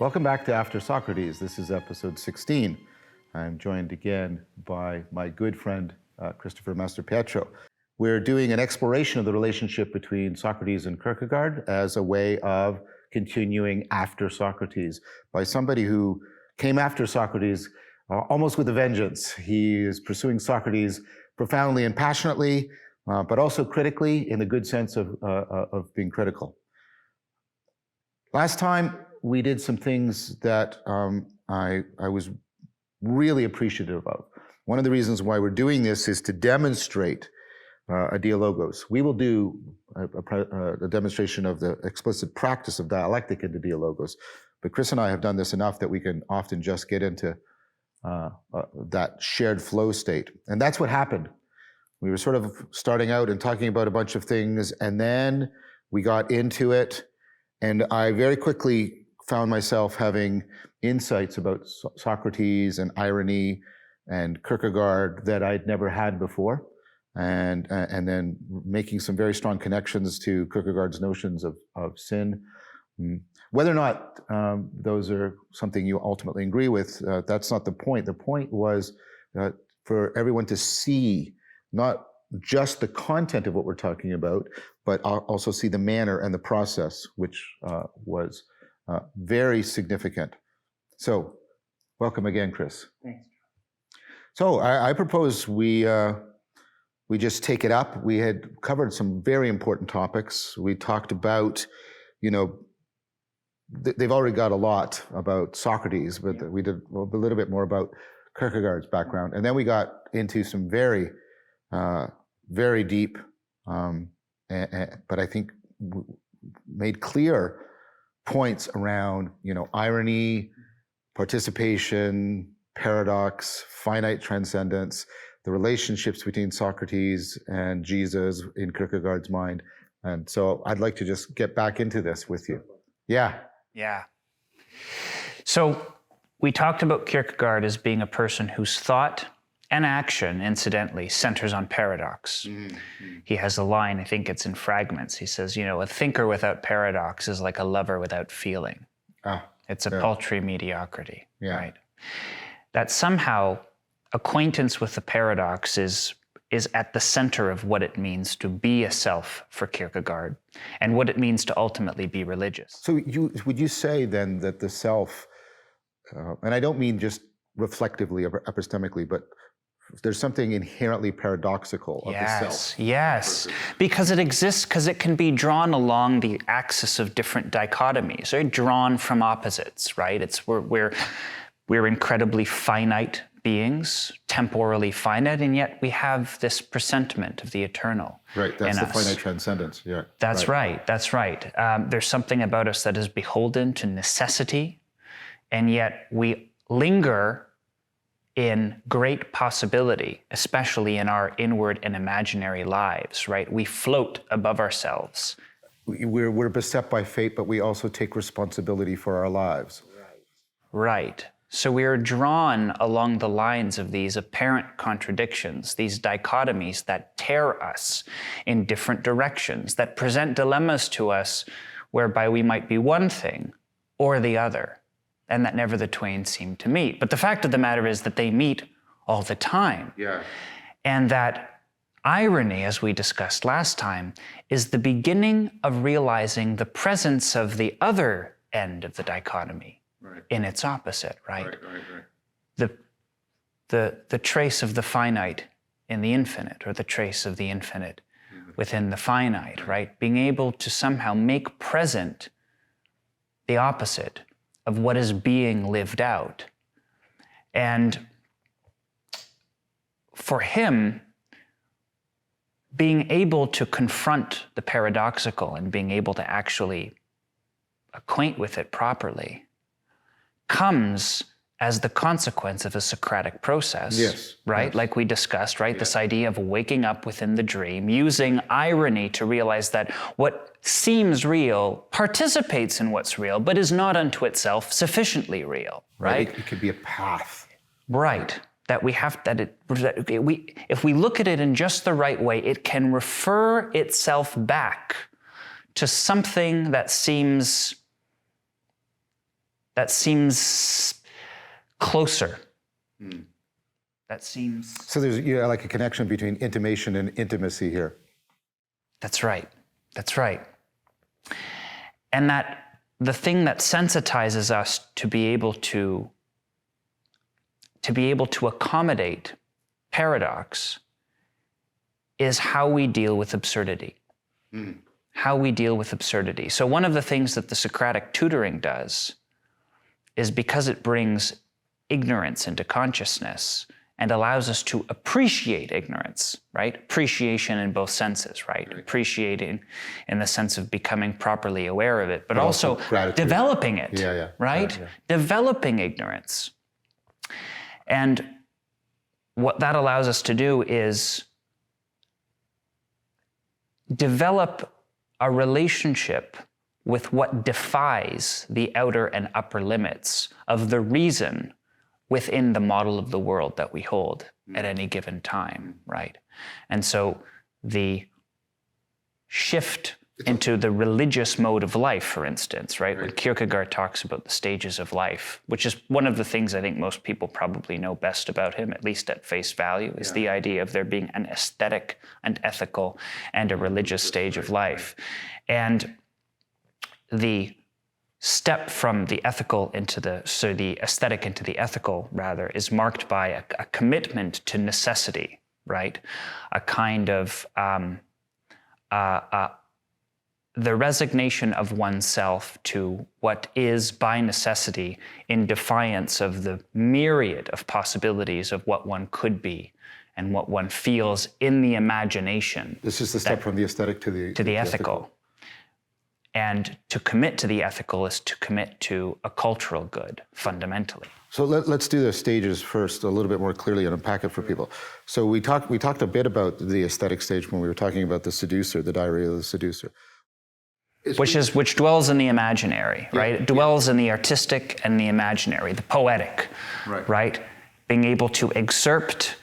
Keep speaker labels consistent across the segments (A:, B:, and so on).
A: Welcome back to After Socrates. This is episode 16. I'm joined again by my good friend, Christopher Mastropietro. We're doing an exploration of the relationship between Socrates and Kierkegaard as a way of continuing after Socrates by somebody who came after Socrates almost with a vengeance. He is pursuing Socrates profoundly and passionately, but also critically in the good sense of being critical. Last time, we did some things that I was really appreciative of. One of the reasons why we're doing this is to demonstrate a Dialogos. We will do a demonstration of the explicit practice of dialectic into Dialogos, but Chris and I have done this enough that we can often just get into that shared flow state. And that's what happened. We were sort of starting out and talking about a bunch of things, and then we got into it, and I very quickly found myself having insights about Socrates and irony and Kierkegaard that I'd never had before, and then making some very strong connections to Kierkegaard's notions of sin. Whether or not those are something you ultimately agree with, that's not the point. The point was for everyone to see not just the content of what we're talking about, but also see the manner and the process, which was very significant. So, welcome again, Chris.
B: Thanks.
A: So, I propose we just take it up. We had covered some very important topics. We talked about, they've already got a lot about Socrates, but we did a little bit more about Kierkegaard's background, and then we got into some very, very deep, but I think made clear points around, irony, participation, paradox, finite transcendence, the relationships between Socrates and Jesus in Kierkegaard's mind. And so I'd like to just get back into this with you. Yeah.
B: So we talked about Kierkegaard as being a person whose thought and action, incidentally, centers on paradox. Mm-hmm. He has a line, I think it's in Fragments. He says, a thinker without paradox is like a lover without feeling. It's a paltry mediocrity, right? That somehow acquaintance with the paradox is at the center of what it means to be a self for Kierkegaard and what it means to ultimately be religious.
A: So would you say then that the self, and I don't mean just reflectively or epistemically, but there's something inherently paradoxical of the self.
B: Yes, because it exists, because it can be drawn along the axis of different dichotomies, right? Drawn from opposites, right? We're incredibly finite beings, temporally finite, and yet we have this presentiment of the eternal.
A: Right, that's the finite transcendence, yeah.
B: That's right. There's something about us that is beholden to necessity, and yet we linger in great possibility, especially in our inward and imaginary lives, right? We float above ourselves.
A: We're beset by fate, but we also take responsibility for our lives.
B: Right. So we are drawn along the lines of these apparent contradictions, these dichotomies that tear us in different directions, that present dilemmas to us whereby we might be one thing or the other, and that never the twain seem to meet. But the fact of the matter is that they meet all the time.
A: Yeah.
B: And that irony, as we discussed last time, is the beginning of realizing the presence of the other end of the dichotomy. Right. In its opposite, right? The trace of the finite in the infinite, or the trace of the infinite within the finite, right? Being able to somehow make present the opposite of what is being lived out. And for him, being able to confront the paradoxical and being able to actually acquaint with it properly comes as the consequence of a Socratic process,
A: yes,
B: right?
A: Yes.
B: Like we discussed, right?
A: Yes.
B: This idea of waking up within the dream, using irony to realize that what seems real participates in what's real, but is not unto itself sufficiently real, right?
A: It could be a path.
B: Right. That we have, if we look at it in just the right way, it can refer itself back to something that seems that seems closer. That seems...
A: So there's like a connection between intimation and intimacy here.
B: That's right. That's right. And that the thing that sensitizes us to be able to accommodate paradox is how we deal with absurdity. How we deal with absurdity. So one of the things that the Socratic tutoring does is, because it brings ignorance into consciousness and allows us to appreciate ignorance, right? Appreciation in both senses, right? Appreciating in the sense of becoming properly aware of it, but also developing it, right? Developing ignorance. And what that allows us to do is develop a relationship with what defies the outer and upper limits of the reason within the model of the world that we hold at any given time, right? And so the shift into the religious mode of life, for instance, right? When Kierkegaard talks about the stages of life, which is one of the things I think most people probably know best about him, at least at face value, is the idea of there being an aesthetic, an ethical, and a religious stage of life. And the step from the ethical into the aesthetic into the ethical, rather, is marked by a commitment to necessity, right? A kind of the resignation of oneself to what is by necessity, in defiance of the myriad of possibilities of what one could be and what one feels in the imagination.
A: This is the step from the aesthetic to the
B: ethical. And to commit to the ethical is to commit to a cultural good, fundamentally.
A: So let's do the stages first a little bit more clearly and unpack it for people. So we talked a bit about the aesthetic stage when we were talking about the seducer, the diary of the seducer.
B: Which dwells in the imaginary, right? It dwells in the artistic and the imaginary, the poetic, right? Being able to excerpt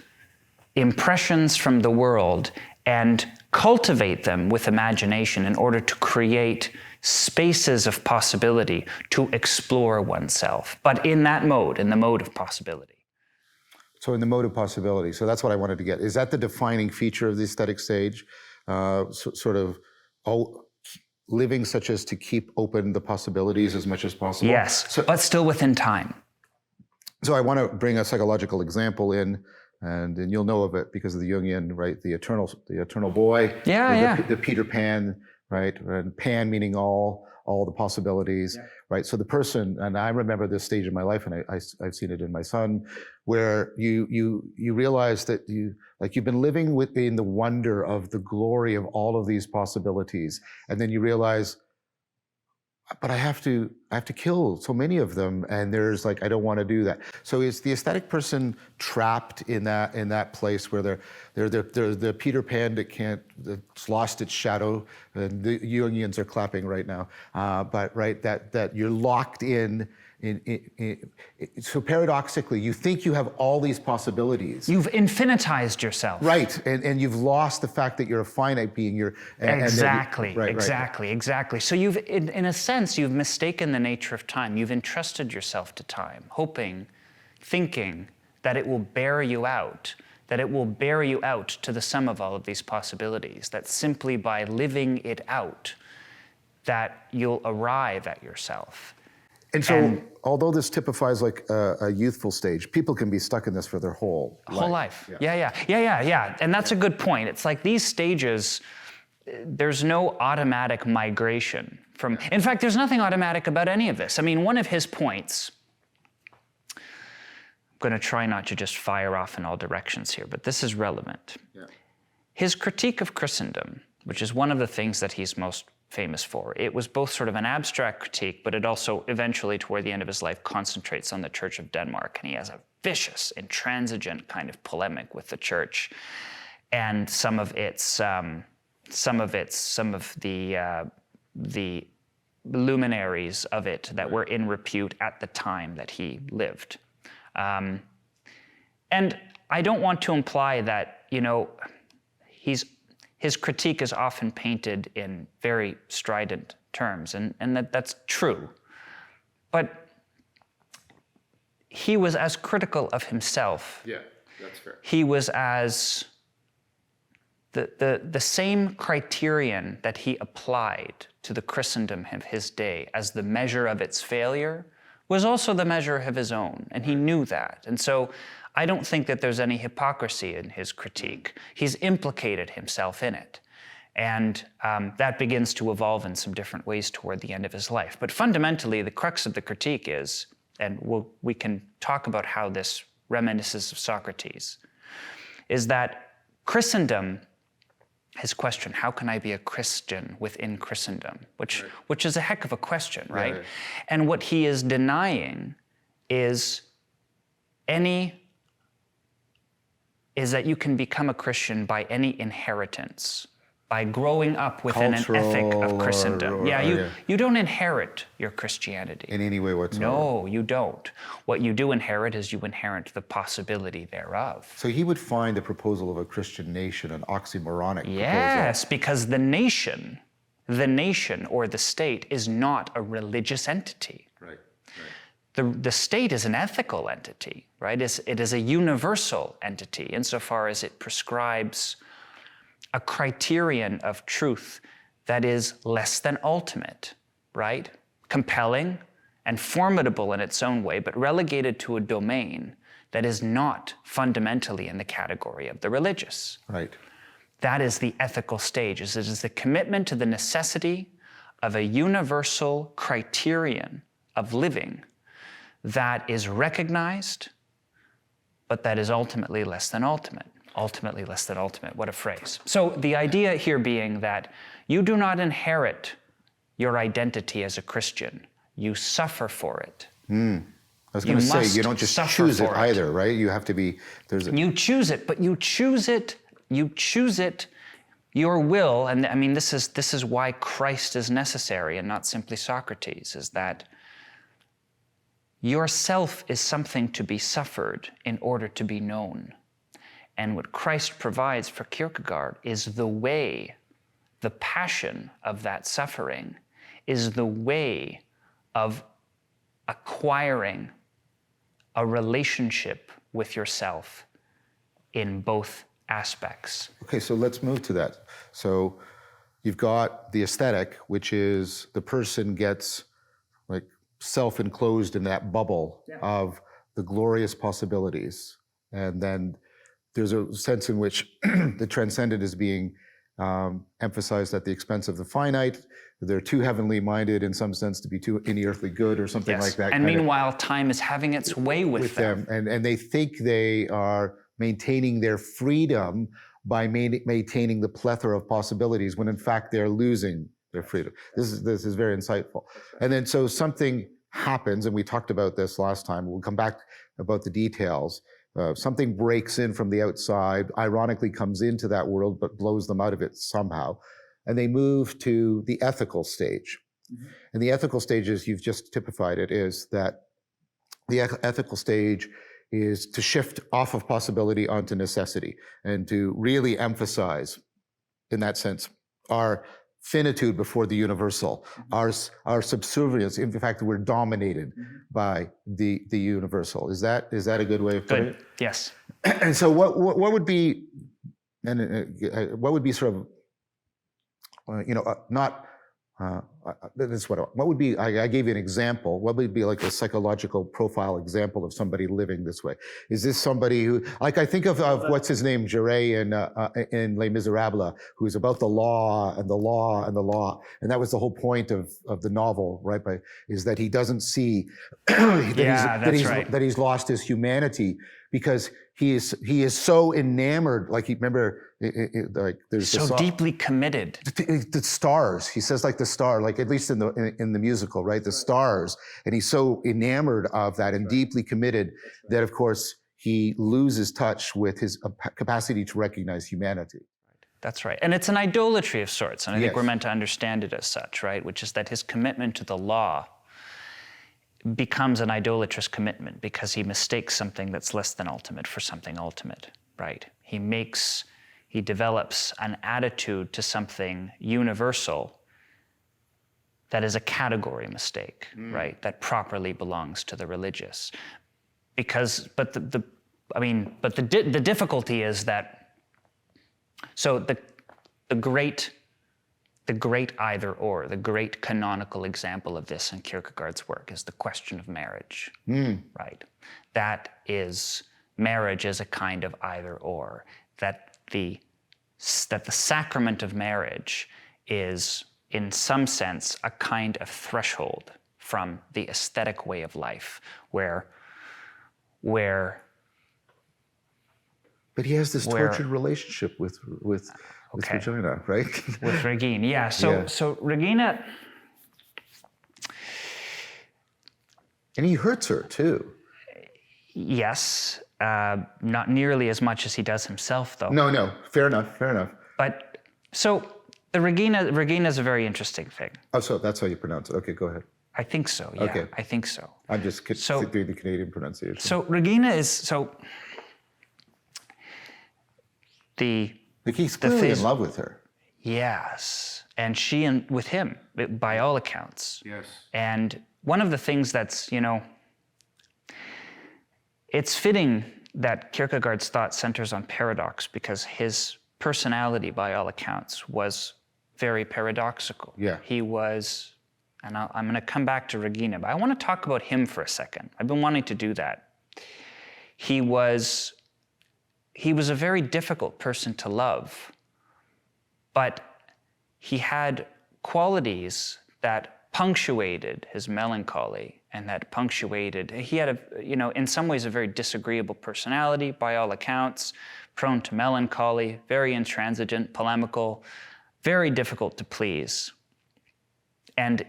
B: impressions from the world and cultivate them with imagination in order to create spaces of possibility to explore oneself, but in that mode, in the mode of possibility.
A: So in the mode of possibility, so that's what I wanted to get. Is that the defining feature of the aesthetic stage? Living such as to keep open the possibilities as much as possible?
B: Yes, but still within time.
A: So I want to bring a psychological example in, and you'll know of it because of the Jungian, right? The eternal boy. The Peter Pan, right? And Pan meaning all the possibilities, right? So the person, and I remember this stage in my life, and I've seen it in my son, where you realize that you've been living within the wonder of the glory of all of these possibilities, and then you realize, but I have to kill so many of them, and there's I don't want to do that. So is the aesthetic person trapped in that place where they're the Peter Pan that's lost its shadow, and the Jungians are clapping right now, but right that you're locked in. So paradoxically, you think you have all these possibilities.
B: You've infinitized yourself.
A: Right, and you've lost the fact that you're a finite being.
B: Exactly. So you've, in a sense, you've mistaken the nature of time. You've entrusted yourself to time, thinking that it will bear you out, to the sum of all of these possibilities, that simply by living it out, that you'll arrive at yourself.
A: And so, although this typifies a youthful stage, people can be stuck in this for their whole
B: life. Yeah. And that's a good point. It's like these stages, there's no automatic migration from. In fact, there's nothing automatic about any of this. I mean, one of his points, I'm going to try not to just fire off in all directions here, but this is relevant. Yeah. His critique of Christendom, which is one of the things that he's most famous for. It was both sort of an abstract critique, but it also eventually, toward the end of his life, concentrates on the Church of Denmark, and he has a vicious, intransigent kind of polemic with the Church and some of the luminaries of it that were in repute at the time that he lived. And I don't want to imply that his critique is often painted in very strident terms, and that's true. But he was as critical of himself.
A: Yeah, that's fair.
B: He was as the same criterion that he applied to the Christendom of his day as the measure of its failure was also the measure of his own, and he knew that. And so I don't think that there's any hypocrisy in his critique. He's implicated himself in it. And that begins to evolve in some different ways toward the end of his life. But fundamentally, the crux of the critique is, and we can talk about how this reminisces of Socrates, is that Christendom, his question, how can I be a Christian within Christendom? Which is a heck of a question, right?
A: Right.
B: And what he is denying is that you can become a Christian by any inheritance, by growing up within an ethic of Christendom. You don't inherit your Christianity.
A: In any way whatsoever.
B: No, you don't. What you do inherit is you inherit the possibility thereof.
A: So he would find the proposal of a Christian nation an oxymoronic
B: Yes, because the nation or the state is not a religious entity.
A: proposal.
B: The state is an ethical entity, right? It is a universal entity insofar as it prescribes a criterion of truth that is less than ultimate, right? Compelling and formidable in its own way, but relegated to a domain that is not fundamentally in the category of the religious.
A: Right.
B: That is the ethical stage. It is the commitment to the necessity of a universal criterion of living that is recognized, but that is ultimately less than ultimate. Ultimately less than ultimate. What a phrase. So the idea here being that you do not inherit your identity as a Christian. You suffer for it.
A: I was going to say, you don't just choose it either, right? You have to be,
B: You choose it, but you choose it, your will, and I mean, this is why Christ is necessary and not simply Socrates, is that yourself is something to be suffered in order to be known. And what Christ provides for Kierkegaard is the way, the passion of that suffering is the way of acquiring a relationship with yourself in both aspects.
A: Okay, so let's move to that. So you've got the aesthetic, which is the person gets like self-enclosed in that bubble of the glorious possibilities. And then there's a sense in which the transcendent is being emphasized at the expense of the finite. They're too heavenly minded in some sense to be too earthly good or something like that.
B: And meanwhile, time is having its way with them.
A: And they think they are maintaining their freedom by maintaining the plethora of possibilities when in fact they're losing their freedom. This is very insightful. And then so something happens, and we talked about this last time. We'll come back about the details. Something breaks in from the outside, ironically comes into that world, but blows them out of it somehow. And they move to the ethical stage. Mm-hmm. And the ethical stage, as you've just typified it, is that the ethical stage is to shift off of possibility onto necessity and to really emphasize, in that sense, our finitude before the universal, our subservience. In fact, we're dominated by the universal. Is that a good way of putting it?
B: Yes.
A: And so, what would be, what would be sort of, what would be, I gave you an example, what would be like a psychological profile example of somebody living this way? Is this somebody who, like I think of what's his name, Jarret in Les Miserables, who's about the law and the law and the law. And that was the whole point of the novel, right? Is that he doesn't see that he's lost his humanity because he is so enamored, like like there's
B: so deeply committed.
A: The stars, he says, like the star, like at least in the musical, right? The stars, and he's so enamored of that and deeply committed that, of course, he loses touch with his capacity to recognize humanity.
B: That's right, and it's an idolatry of sorts, and I think we're meant to understand it as such, right? Which is that his commitment to the law becomes an idolatrous commitment because he mistakes something that's less than ultimate for something ultimate, right? He develops an attitude to something universal that is a category mistake, right? That properly belongs to the religious. but the difficulty is that, so the great either or, the great canonical example of this in Kierkegaard's work is the question of marriage, right? That is, marriage is a kind of either or, that the sacrament of marriage is, in some sense, a kind of threshold from the aesthetic way of life, where
A: But he has this tortured relationship with Regina, right?
B: With Regina, yeah. So Regina,
A: and he hurts her too.
B: Yes, not nearly as much as he does himself, though.
A: No, fair enough.
B: But so the Regina is a very interesting thing.
A: Oh, so that's how you pronounce it. Okay, go ahead.
B: I think so. Yeah,
A: okay.
B: I think so.
A: I'm just doing the Canadian pronunciation.
B: So Regina is
A: he's clearly in love with her.
B: Yes, and she with him, by all accounts.
A: Yes.
B: And one of the things that's, it's fitting that Kierkegaard's thought centers on paradox, because his personality, by all accounts, was very paradoxical.
A: Yeah.
B: He was, and I'm going to come back to Regina, but I want to talk about him for a second. I've been wanting to do that. He was a very difficult person to love, but he had qualities that punctuated his melancholy, and that punctuated, he had in some ways a very disagreeable personality, by all accounts, prone to melancholy, very intransigent, polemical, very difficult to please. And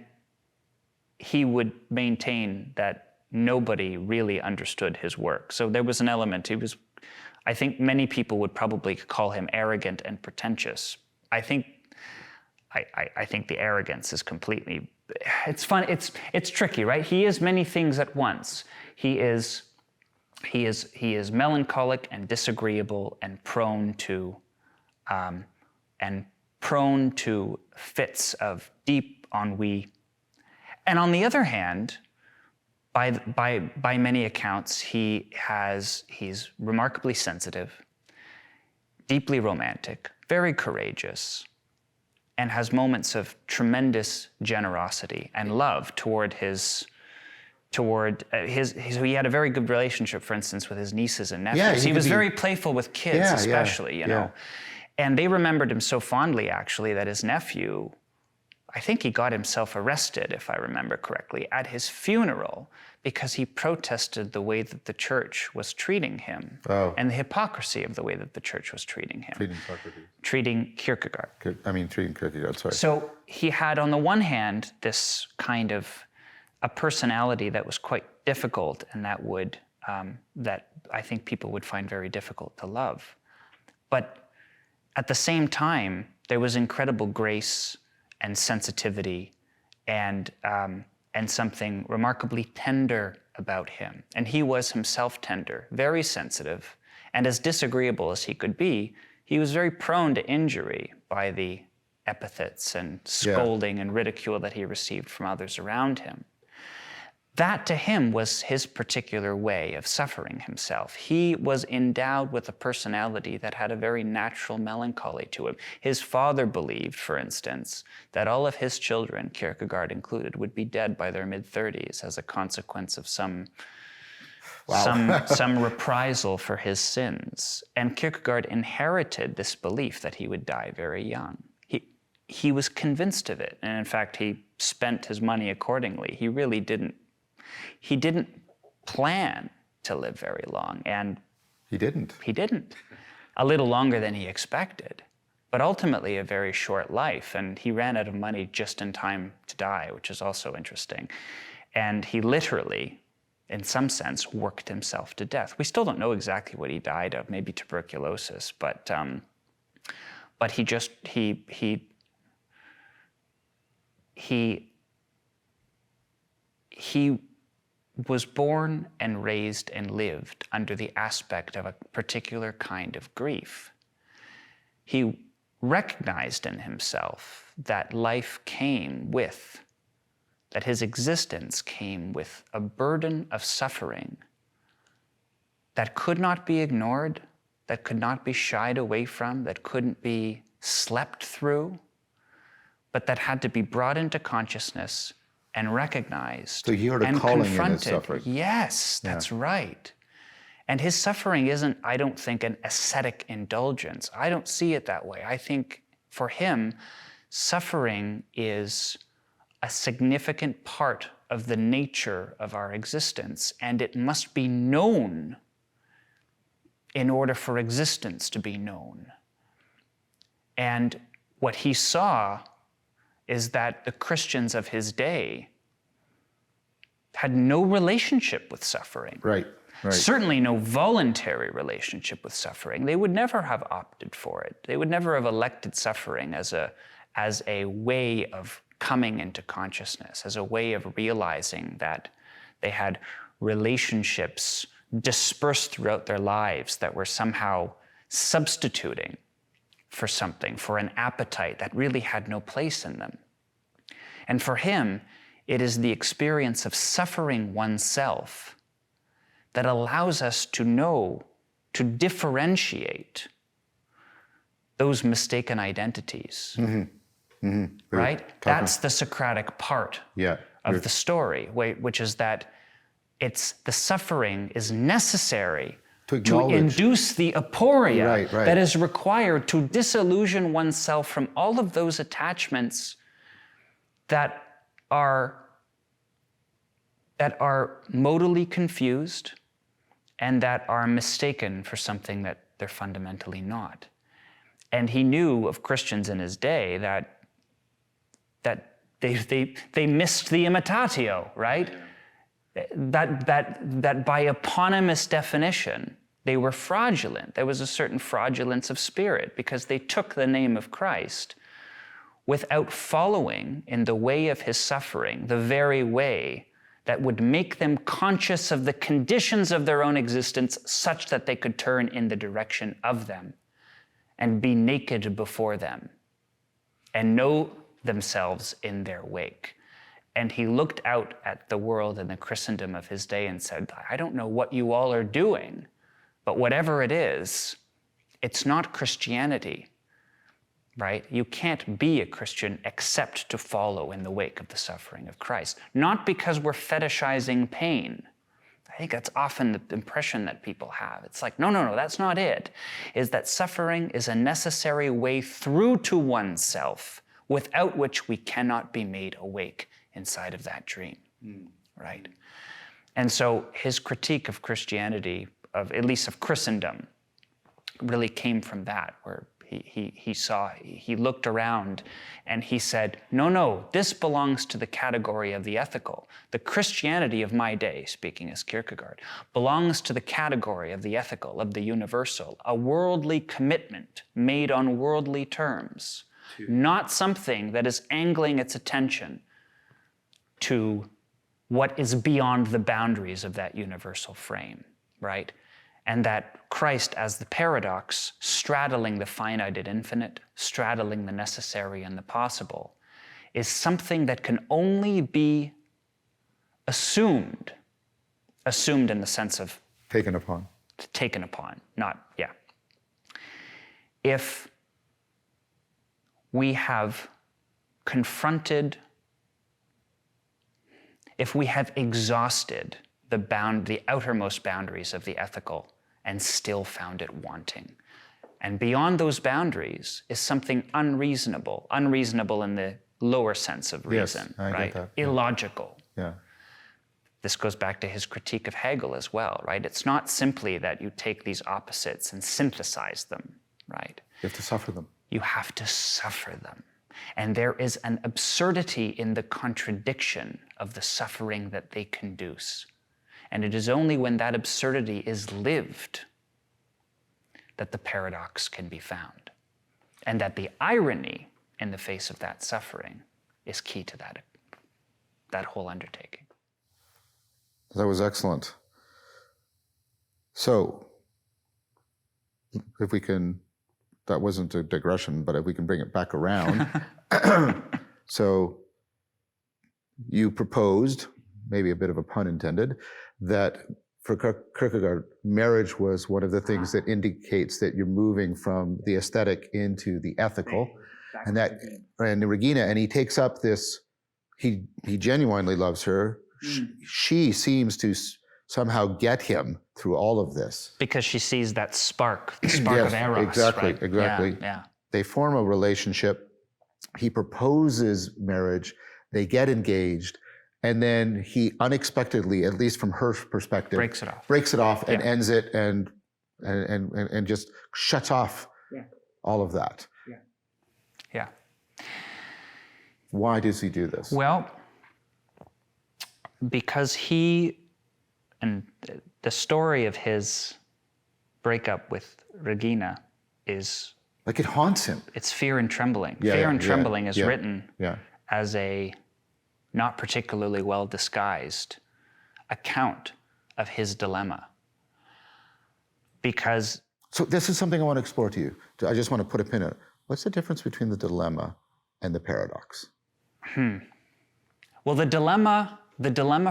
B: he would maintain that nobody really understood his work. So there was an element, I think many people would probably call him arrogant and pretentious. I think the arrogance is completely, it's fun, it's tricky, right? He is many things at once. He is melancholic and disagreeable and prone to fits of deep ennui. And on the other hand, by many accounts, he's remarkably sensitive, deeply romantic, very courageous, and has moments of tremendous generosity and love toward his. So he had a very good relationship, for instance, with his nieces and nephews.
A: Yeah,
B: he was very playful with kids, especially, you know. And they remembered him so fondly, actually, that his nephew, I think he got himself arrested, if I remember correctly, at his funeral because he protested the way that the church was treating him and the hypocrisy of the way that the church was treating him.
A: Treating Socrates.
B: Treating Kierkegaard.
A: Treating Kierkegaard, sorry.
B: So he had, on the one hand, this kind of a personality that was quite difficult and that I think people would find very difficult to love. But at the same time, there was incredible grace and sensitivity and something remarkably tender about him. And he was himself tender, very sensitive, and as disagreeable as he could be, he was very prone to injury by the epithets and scolding and ridicule that he received from others around him. That to him was his particular way of suffering himself. He was endowed with a personality that had a very natural melancholy to him. His father believed, for instance, that all of his children, Kierkegaard included, would be dead by their mid-30s as a consequence of some reprisal for his sins. And Kierkegaard inherited this belief that he would die very young. He was convinced of it, and in fact, he spent his money accordingly. He really didn't plan to live very long, and
A: he didn't.
B: A little longer than he expected, but ultimately a very short life, and he ran out of money just in time to die, which is also interesting. And he literally, in some sense, worked himself to death. We still don't know exactly what he died of, maybe tuberculosis, but he was born and raised and lived under the aspect of a particular kind of grief. He recognized in himself that that his existence came with a burden of suffering that could not be ignored, that could not be shied away from, that couldn't be slept through, but that had to be brought into consciousness and recognized
A: So he heard a
B: and
A: calling in his
B: confronted.
A: suffering.
B: Yes, that's right. And his suffering isn't, I don't think, an ascetic indulgence. I don't see it that way. I think for him, suffering is a significant part of the nature of our existence, and it must be known in order for existence to be known. And what he saw is that the Christians of his day had no relationship with suffering.
A: Right.
B: Certainly no voluntary relationship with suffering. They would never have opted for it. They would never have elected suffering as a way of coming into consciousness, as a way of realizing that they had relationships dispersed throughout their lives that were somehow substituting for something, for an appetite that really had no place in them. And for him, it is the experience of suffering oneself that allows us to know, to differentiate those mistaken identities. Right? That's the Socratic part of the story, which is that the suffering is necessary to induce the aporia that is required to disillusion oneself from all of those attachments that are modally confused and that are mistaken for something that they're fundamentally not. And he knew of Christians in his day that they missed the imitatio, right? That by eponymous definition, they were fraudulent. There was a certain fraudulence of spirit because they took the name of Christ without following in the way of his suffering, the very way that would make them conscious of the conditions of their own existence such that they could turn in the direction of them and be naked before them and know themselves in their wake. And he looked out at the world and the Christendom of his day and said, I don't know what you all are doing, but whatever it is, it's not Christianity, right? You can't be a Christian except to follow in the wake of the suffering of Christ. Not because we're fetishizing pain. I think that's often the impression that people have. It's like, no, that's not it. Is that suffering is a necessary way through to oneself, without which we cannot be made awake inside of that dream, right? And so his critique of Christianity, at least of Christendom, really came from that, where he looked around and he said, no, this belongs to the category of the ethical. The Christianity of my day, speaking as Kierkegaard, belongs to the category of the ethical, of the universal, a worldly commitment made on worldly terms, not something that is angling its attention to what is beyond the boundaries of that universal frame, right? And that Christ as the paradox, straddling the finite and infinite, straddling the necessary and the possible, is something that can only be assumed in the sense of
A: taken upon,
B: if we have confronted, if we have exhausted the outermost boundaries of the ethical and still found it wanting. And beyond those boundaries is something unreasonable in the lower sense of reason, right? Illogical.
A: Yeah.
B: This goes back to his critique of Hegel as well, right? It's not simply that you take these opposites and synthesize them, right?
A: You have to suffer them.
B: You have to suffer them. And there is an absurdity in the contradiction of the suffering that they conduce. And it is only when that absurdity is lived that the paradox can be found. And that the irony in the face of that suffering is key to that whole undertaking.
A: That was excellent. So, if we can, that wasn't a digression, but if we can bring it back around. So, you proposed, maybe a bit of a pun intended, that for Kierkegaard, marriage was one of the things that indicates that you're moving from the aesthetic into the ethical. And Regina, and he takes up this, he genuinely loves her. She seems to somehow get him through all of this.
B: Because she sees that spark, the spark of Eros.
A: Exactly,
B: right?
A: exactly.
B: Yeah.
A: They form a relationship. He proposes marriage. They get engaged. And then he unexpectedly, at least from her perspective, breaks it off and ends it and just shuts off all of that.
B: Yeah.
A: Why does he do this?
B: Well, because and the story of his breakup with Regina is...
A: Like it haunts him.
B: It's Fear and Trembling. Fear and Trembling is written as a not particularly well disguised account of his dilemma. Because...
A: So this is something I want to explore to you. I just want to put a pin in it. What's the difference between the dilemma and the paradox?
B: Well, the dilemma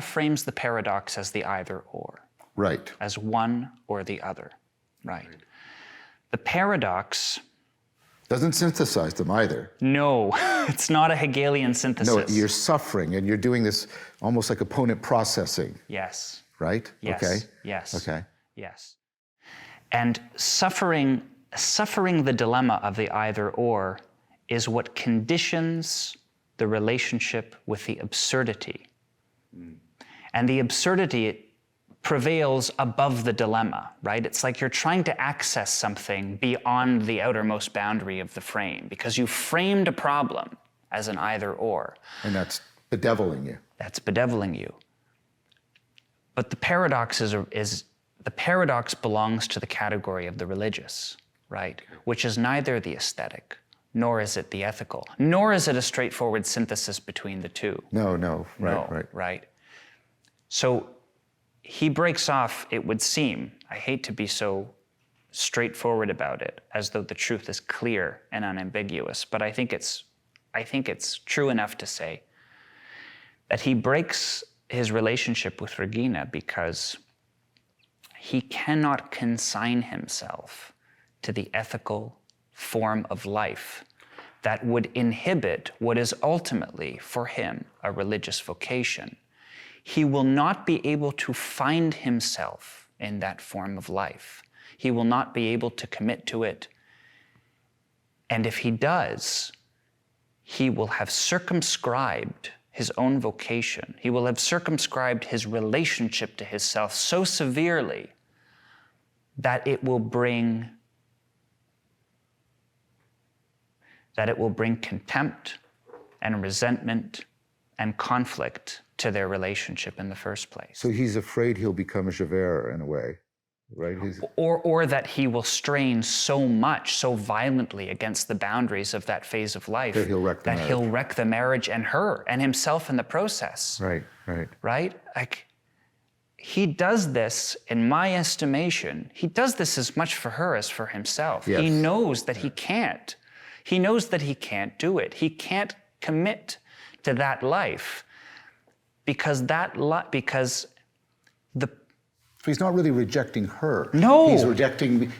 B: frames the paradox as the either or.
A: Right.
B: As one or the other. Right. The paradox...
A: doesn't synthesize them either.
B: No, it's not a Hegelian synthesis.
A: No, you're suffering and you're doing this almost like opponent processing.
B: Yes.
A: Right?
B: Yes.
A: Okay.
B: Yes.
A: Okay.
B: Yes. And suffering the dilemma of the either or is what conditions the relationship with the absurdity. And the absurdity prevails above the dilemma, right? It's like you're trying to access something beyond the outermost boundary of the frame because you framed a problem as an either or.
A: And that's bedeviling you.
B: That's bedeviling you. But the paradox the paradox belongs to the category of the religious, right? Which is neither the aesthetic, nor is it the ethical, nor is it a straightforward synthesis between the two.
A: No, right.
B: So he breaks off, it would seem, I hate to be so straightforward about it, as though the truth is clear and unambiguous, but I think it's true enough to say that he breaks his relationship with Regina because he cannot consign himself to the ethical form of life that would inhibit what is ultimately, for him, a religious vocation. He will not be able to find himself in that form of life. He will not be able to commit to it. And if he does, he will have circumscribed his own vocation. He will have circumscribed his relationship to himself so severely that it will bring contempt and resentment and conflict to their relationship in the first place.
A: So he's afraid he'll become a Javert in a way, right?
B: Or that he will strain so much, so violently against the boundaries of that phase of life
A: that he'll wreck
B: the marriage and her and himself in the process.
A: Right.
B: Like, he does this, in my estimation, he does this as much for her as for himself.
A: Yes.
B: He knows that he can't. He knows that he can't do it. He can't commit to that life because
A: So he's not really rejecting her.
B: No.
A: He's rejecting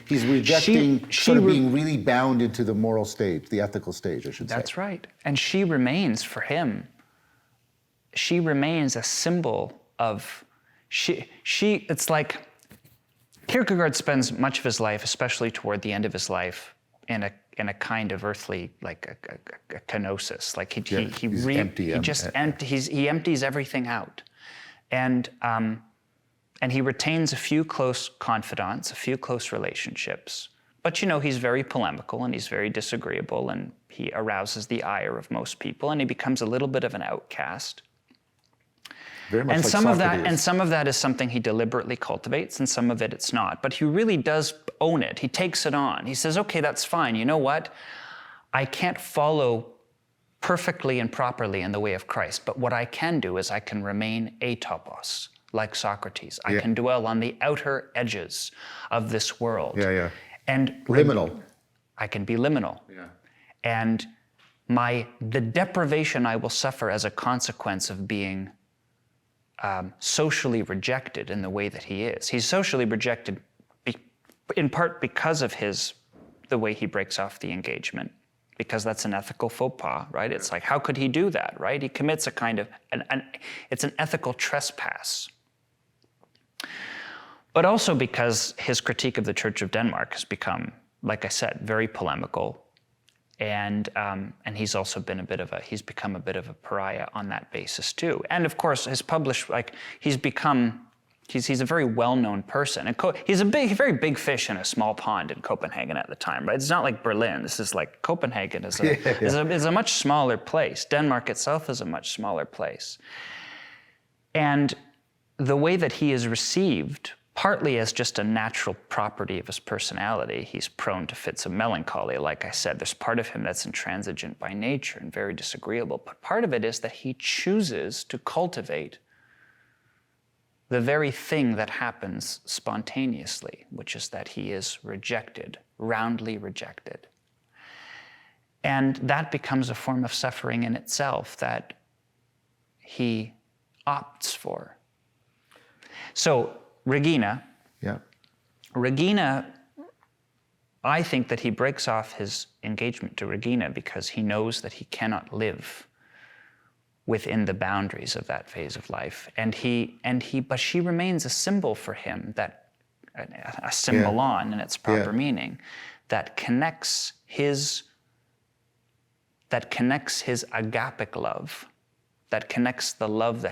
A: sort of being really bound into the moral stage, the ethical stage, I should say.
B: That's right. And she remains, for him, she remains a symbol of, it's like Kierkegaard spends much of his life, especially toward the end of his life, in a kind of earthly, like a kenosis. Like he empties everything out. And he retains a few close confidants, a few close relationships. But he's very polemical and he's very disagreeable and he arouses the ire of most people and he becomes a little bit of an outcast.
A: Very much
B: and
A: like
B: some
A: Socrates.
B: of that, and some of that is something he deliberately cultivates, and some of it's not. But he really does own it. He takes it on. He says, "Okay, that's fine. You know what? I can't follow perfectly and properly in the way of Christ, but what I can do is I can remain atopos, like Socrates. I can dwell on the outer edges of this world. And
A: liminal.
B: I can be liminal. And the deprivation I will suffer as a consequence of being socially rejected in the way that he is. He's socially rejected in part because of the way he breaks off the engagement, because that's an ethical faux pas, right? It's like, how could he do that, right? He commits a kind of, it's an ethical trespass. But also because his critique of the Church of Denmark has become, like I said, very polemical. And he's also been he's become a bit of a pariah on that basis too. And of course, he's a very well-known person. And he's a very big fish in a small pond in Copenhagen at the time, right? It's not like Berlin. This is like Copenhagen is a much smaller place. Denmark itself is a much smaller place. And the way that he is received, partly as just a natural property of his personality, he's prone to fits of melancholy. Like I said, there's part of him that's intransigent by nature and very disagreeable. But part of it is that he chooses to cultivate the very thing that happens spontaneously, which is that he is rejected, roundly rejected. And that becomes a form of suffering in itself that he opts for. So Regina, I think that he breaks off his engagement to Regina because he knows that he cannot live within the boundaries of that phase of life. But she remains a symbol for him, a symbolon in its proper meaning, that connects his agapic love, that connects the love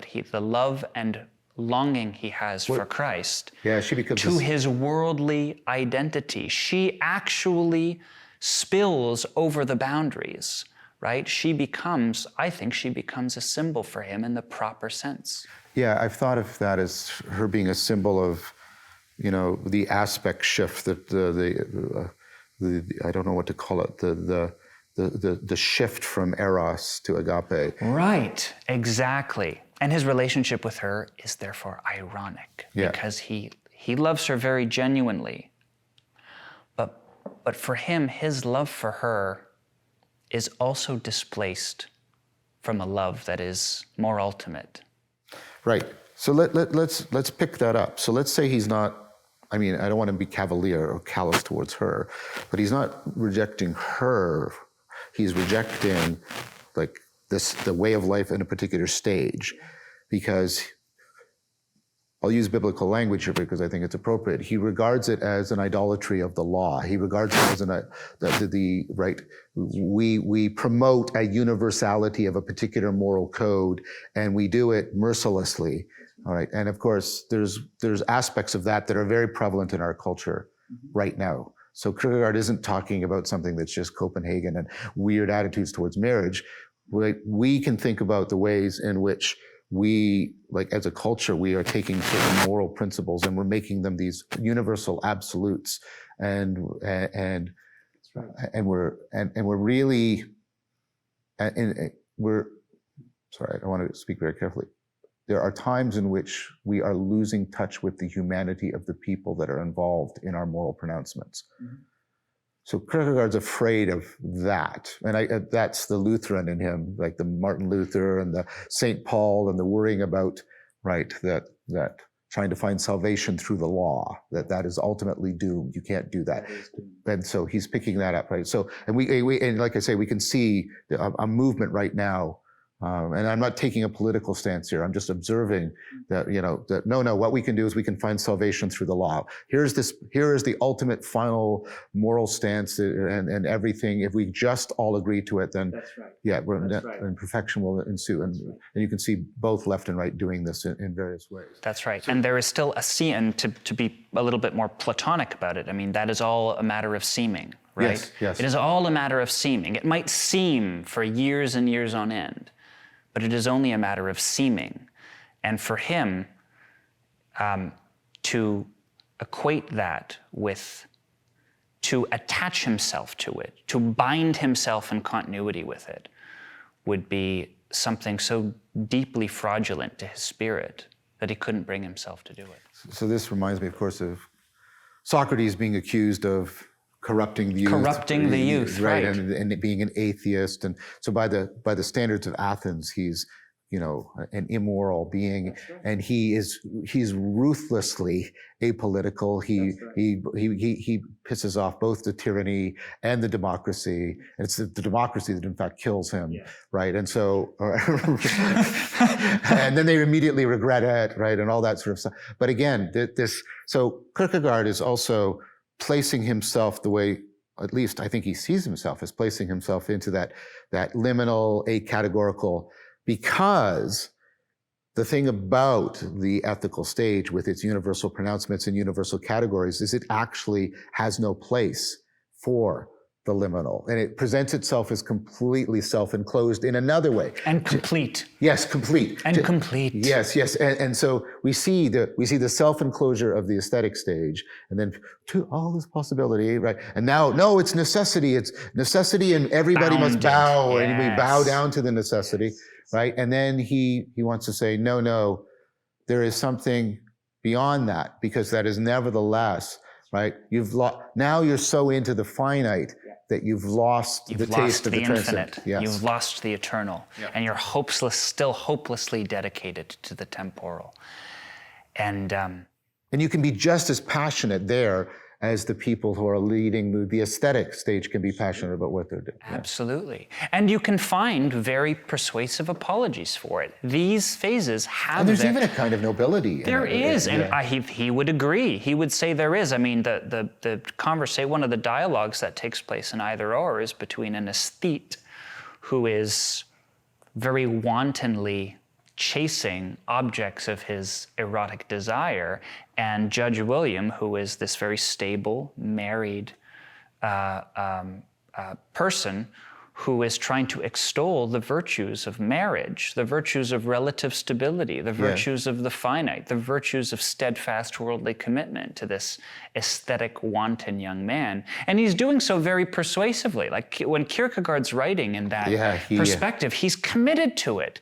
B: and longing he has for Christ to his worldly identity. She actually spills over the boundaries, right? I think she becomes a symbol for him in the proper sense.
A: Yeah, I've thought of that as her being a symbol of, the aspect shift, that the I don't know what to call it, the shift from eros to agape.
B: Right, exactly. And his relationship with her is therefore ironic because he loves her very genuinely. But for him, his love for her is also displaced from a love that is more ultimate.
A: Right. So let's pick that up. So let's say he's not, I don't want to be cavalier or callous towards her, but he's not rejecting her. He's rejecting the way of life in a particular stage, because I'll use biblical language here because I think it's appropriate. He regards it as an idolatry of the law. He regards it as we promote a universality of a particular moral code, and we do it mercilessly. All right. And of course, there's aspects of that are very prevalent in our culture right now. So Kierkegaard isn't talking about something that's just Copenhagen and weird attitudes towards marriage. We can think about the ways in which we, as a culture, we are taking certain moral principles and we're making them these universal absolutes, and we're really, sorry, I want to speak very carefully. There are times in which we are losing touch with the humanity of the people that are involved in our moral pronouncements. Mm-hmm. So Kierkegaard's afraid of that. And that's the Lutheran in him, like the Martin Luther and the St. Paul, and the worrying about, that trying to find salvation through the law, that is ultimately doomed. You can't do that. And so he's picking that up, right? So, and and like I say, we can see a movement right now. And I'm not taking a political stance here. I'm just observing that, what we can do is we can find salvation through the law. Here is the ultimate final moral stance and everything. If we just all agree to it, then that's right. And perfection will ensue. And you can see both left and right doing this in various ways.
B: That's right. And there is still and to be a little bit more Platonic about it, that is all a matter of seeming, right?
A: Yes.
B: It is all a matter of seeming. It might seem for years and years on end, but it is only a matter of seeming. And for him, to equate that with, to attach himself to it, to bind himself in continuity with it, would be something so deeply fraudulent to his spirit that he couldn't bring himself to do it.
A: So this reminds me, of course, of Socrates being accused of corrupting the youth.
B: Right.
A: And being an atheist. And so by the standards of Athens, he's an immoral being, and he's ruthlessly apolitical. He pisses off both the tyranny and the democracy. And it's the democracy that in fact kills him, right? And so, and then they immediately regret it, right? And all that sort of stuff. But again, so Kierkegaard is also placing himself the way, at least I think he sees himself as placing himself into that liminal, acategorical, because the thing about the ethical stage with its universal pronouncements and universal categories is it actually has no place for the liminal. And it presents itself as completely self-enclosed in another way.
B: And complete.
A: Yes, complete.
B: And complete.
A: Yes. And so we see the self-enclosure of the aesthetic stage, and then to all this possibility, right? And now, no, it's necessity. It's necessity, and everybody must bow, and we bow down to the necessity, right? And then he wants to say, no, there is something beyond that, because that is nevertheless, right? Now you're so into the finite that you've lost the taste of the
B: infinite.
A: Yes.
B: You've lost the eternal, and you're still hopelessly dedicated to the temporal. And
A: you can be just as passionate there as the people who are leading the aesthetic stage can be passionate about what they're doing.
B: Absolutely. And you can find very persuasive apologies for it. These phases have...
A: And there's even a kind of nobility.
B: There is, and he would agree. He would say there is. I mean, the conversation, one of the dialogues that takes place in Either Or is between an aesthete who is very wantonly chasing objects of his erotic desire, and Judge William, who is this very stable, married person who is trying to extol the virtues of marriage, the virtues of relative stability, the virtues of the finite, the virtues of steadfast worldly commitment to this aesthetic, wanton young man. And he's doing so very persuasively. Like when Kierkegaard's writing in that perspective, he's committed to it.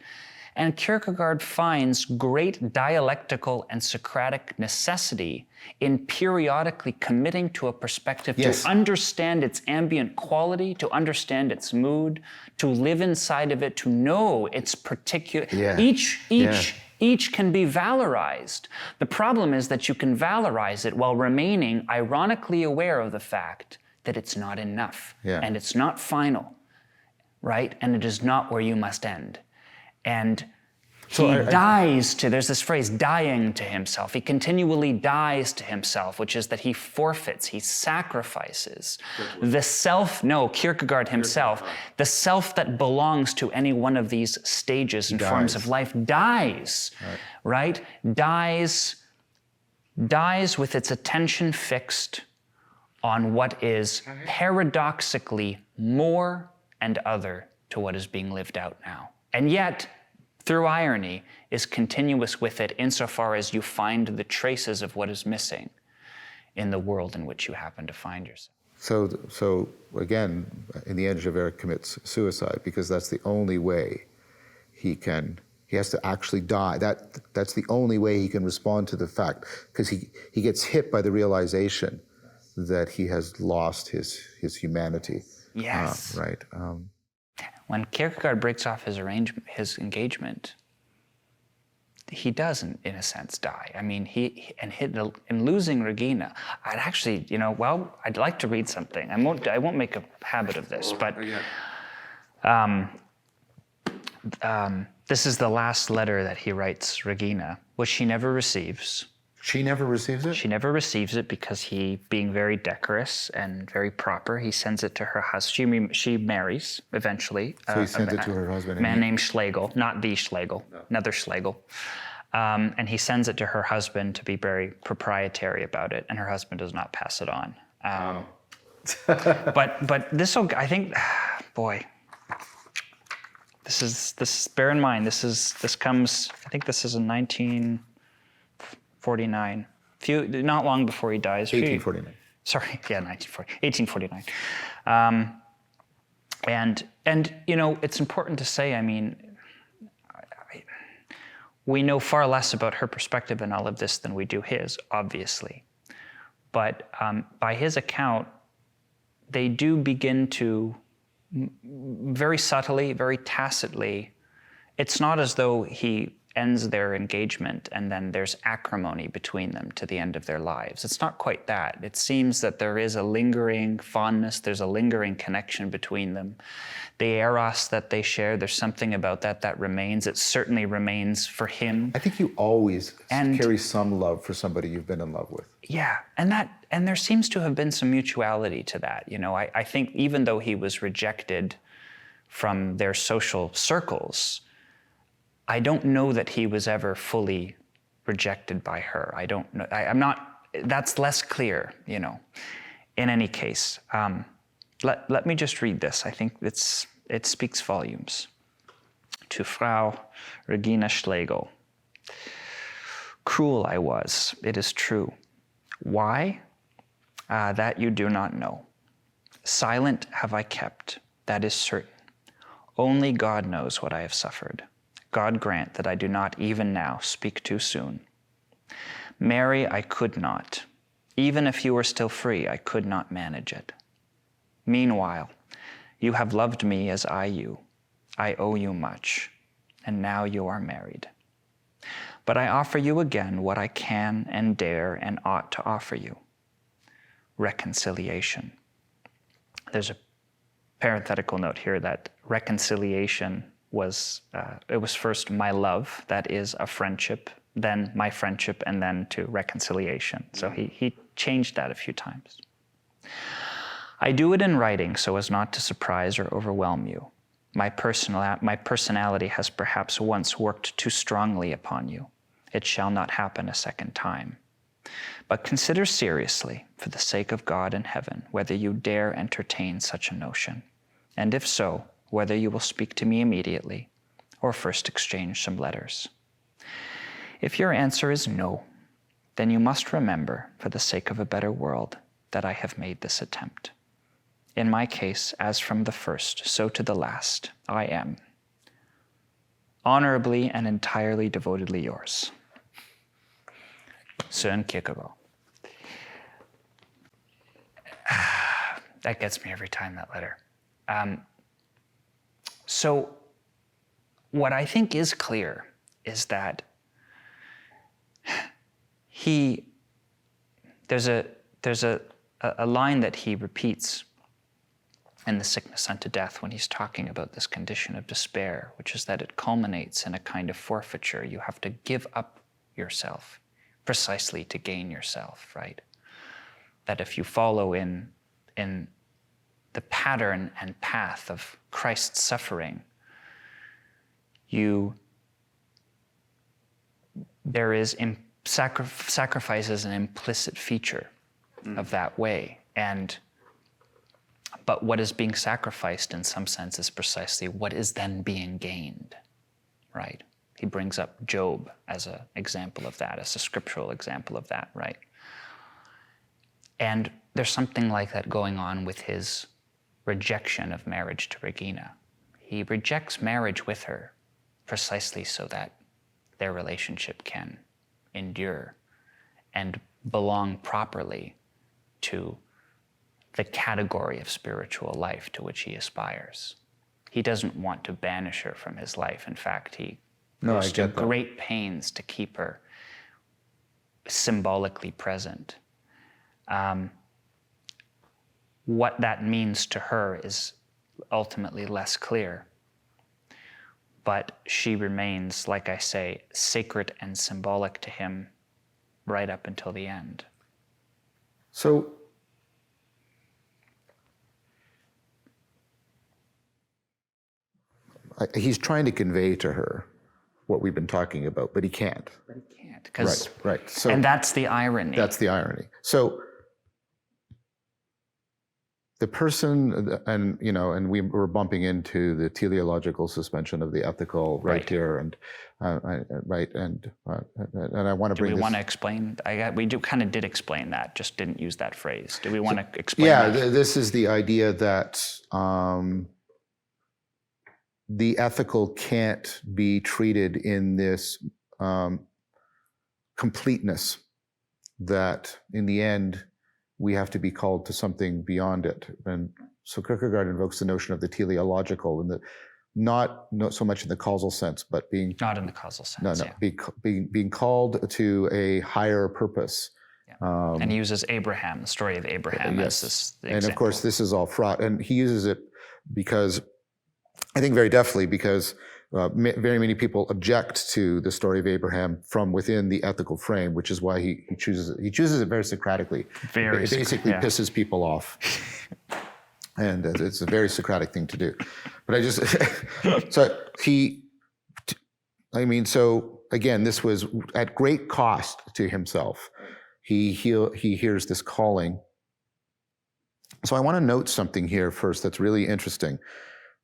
B: And Kierkegaard finds great dialectical and Socratic necessity in periodically committing to a perspective to understand its ambient quality, to understand its mood, to live inside of it, to know its particular... Each can be valorized. The problem is that you can valorize it while remaining ironically aware of the fact that it's not enough, and it's not final, right? And it is not where you must end. And he dies to, there's this phrase, dying to himself. He continually dies to himself, which is that he forfeits, he sacrifices the self, Kierkegaard himself, the self that belongs to any one of these stages and forms of life dies, right? Dies with its attention fixed on what is paradoxically more and other to what is being lived out now. And yet, through irony, is continuous with it insofar as you find the traces of what is missing in the world in which you happen to find yourself.
A: So again, in the end, Javert commits suicide because that's the only way he has to actually die. That's the only way he can respond to the fact, because he gets hit by the realization that he has lost his humanity.
B: Yes.
A: Right.
B: When Kierkegaard breaks off his engagement, he does, in a sense, die. I mean, in losing Regina, I'd actually, I'd like to read something. I won't make a habit of this, but this is the last letter that he writes Regina, which she never receives.
A: She never receives it?
B: She never receives it because he, being very decorous and very proper, he sends it to her husband. She marries eventually.
A: So he sends it to her husband.
B: A man named Schlegel, not the Schlegel, another Schlegel. And he sends it to her husband to be very proprietary about it, and her husband does not pass it on. But this will, I think, boy, this bear in mind, this comes, I think this is in 1949, not long before he dies.
A: 1849.
B: Sorry, 1849. And it's important to say, I mean, we know far less about her perspective in all of this than we do his, obviously. But by his account, they do begin to very subtly, very tacitly it's not as though he ends their engagement and then there's acrimony between them to the end of their lives. It's not quite that. It seems that there is a lingering fondness, there's a lingering connection between them. The eros that they share, there's something about that that remains. It certainly remains for him.
A: I think you always carry some love for somebody you've been in love with.
B: Yeah, and there seems to have been some mutuality to that. You know, I think even though he was rejected from their social circles, I don't know that he was ever fully rejected by her. I don't know. I'm not, that's less clear, you know. In any case, let me just read this. I think it speaks volumes. To Frau Regina Schlegel. Cruel I was, it is true. Why? That you do not know. Silent have I kept, that is certain. Only God knows what I have suffered. God grant that I do not even now speak too soon. Marry I could not. Even if you were still free, I could not manage it. Meanwhile, you have loved me as I you. I owe you much, and now you are married. But I offer you again what I can and dare and ought to offer you. Reconciliation. There's a parenthetical note here that reconciliation was, it was first my love, that is a friendship, then my friendship, and then to reconciliation. So he changed that a few times. I do it in writing so as not to surprise or overwhelm you. My personality has perhaps once worked too strongly upon you. It shall not happen a second time. But consider seriously, for the sake of God and heaven, whether you dare entertain such a notion, and if so, whether you will speak to me immediately or first exchange some letters. If your answer is no, then you must remember, for the sake of a better world, that I have made this attempt. In my case, as from the first, so to the last, I am honorably and entirely devotedly yours. Søren Kierkegaard. That gets me every time, that letter. So what I think is clear is that there's a line that he repeats in The Sickness Unto Death when he's talking about this condition of despair, which is that it culminates in a kind of forfeiture. You have to give up yourself precisely to gain yourself, right? That if you follow in the pattern and path of Christ's suffering, there is sacrifice as an implicit feature of that way. But what is being sacrificed in some sense is precisely what is then being gained, right? He brings up Job as an example of that, as a scriptural example of that, right? And there's something like that going on with his rejection of marriage to Regina. He rejects marriage with her precisely so that their relationship can endure and belong properly to the category of spiritual life to which he aspires. He doesn't want to banish her from his life. In fact, he goes to great pains to keep her symbolically present. What that means to her is ultimately less clear. But she remains, like I say, sacred and symbolic to him right up until the end.
A: So, he's trying to convey to her what we've been talking about, but he can't.
B: But he can't.
A: Right. So,
B: and that's the irony.
A: That's the irony. So the person, and we were bumping into the teleological suspension of the ethical right here, and and I want to bring.
B: Do we want to explain? We kind of did explain that, just didn't use that phrase. Do we want to explain?
A: Yeah,
B: that?
A: This is the idea that the ethical can't be treated in this completeness, that in the end we have to be called to something beyond it. And so Kierkegaard invokes the notion of the teleological, and that not so much in the causal sense, but being
B: Not in the causal sense.
A: being called to a higher purpose.
B: Yeah. And he uses Abraham, the story of Abraham, as this example.
A: And of course, this is all fraught. And he uses it because, I think very deftly, because very many people object to the story of Abraham from within the ethical frame, which is why he chooses it. He chooses it very Socratically. It basically pisses people off. And it's a very Socratic thing to do. But I just, so again, this was at great cost to himself. He hears this calling. So I want to note something here first that's really interesting,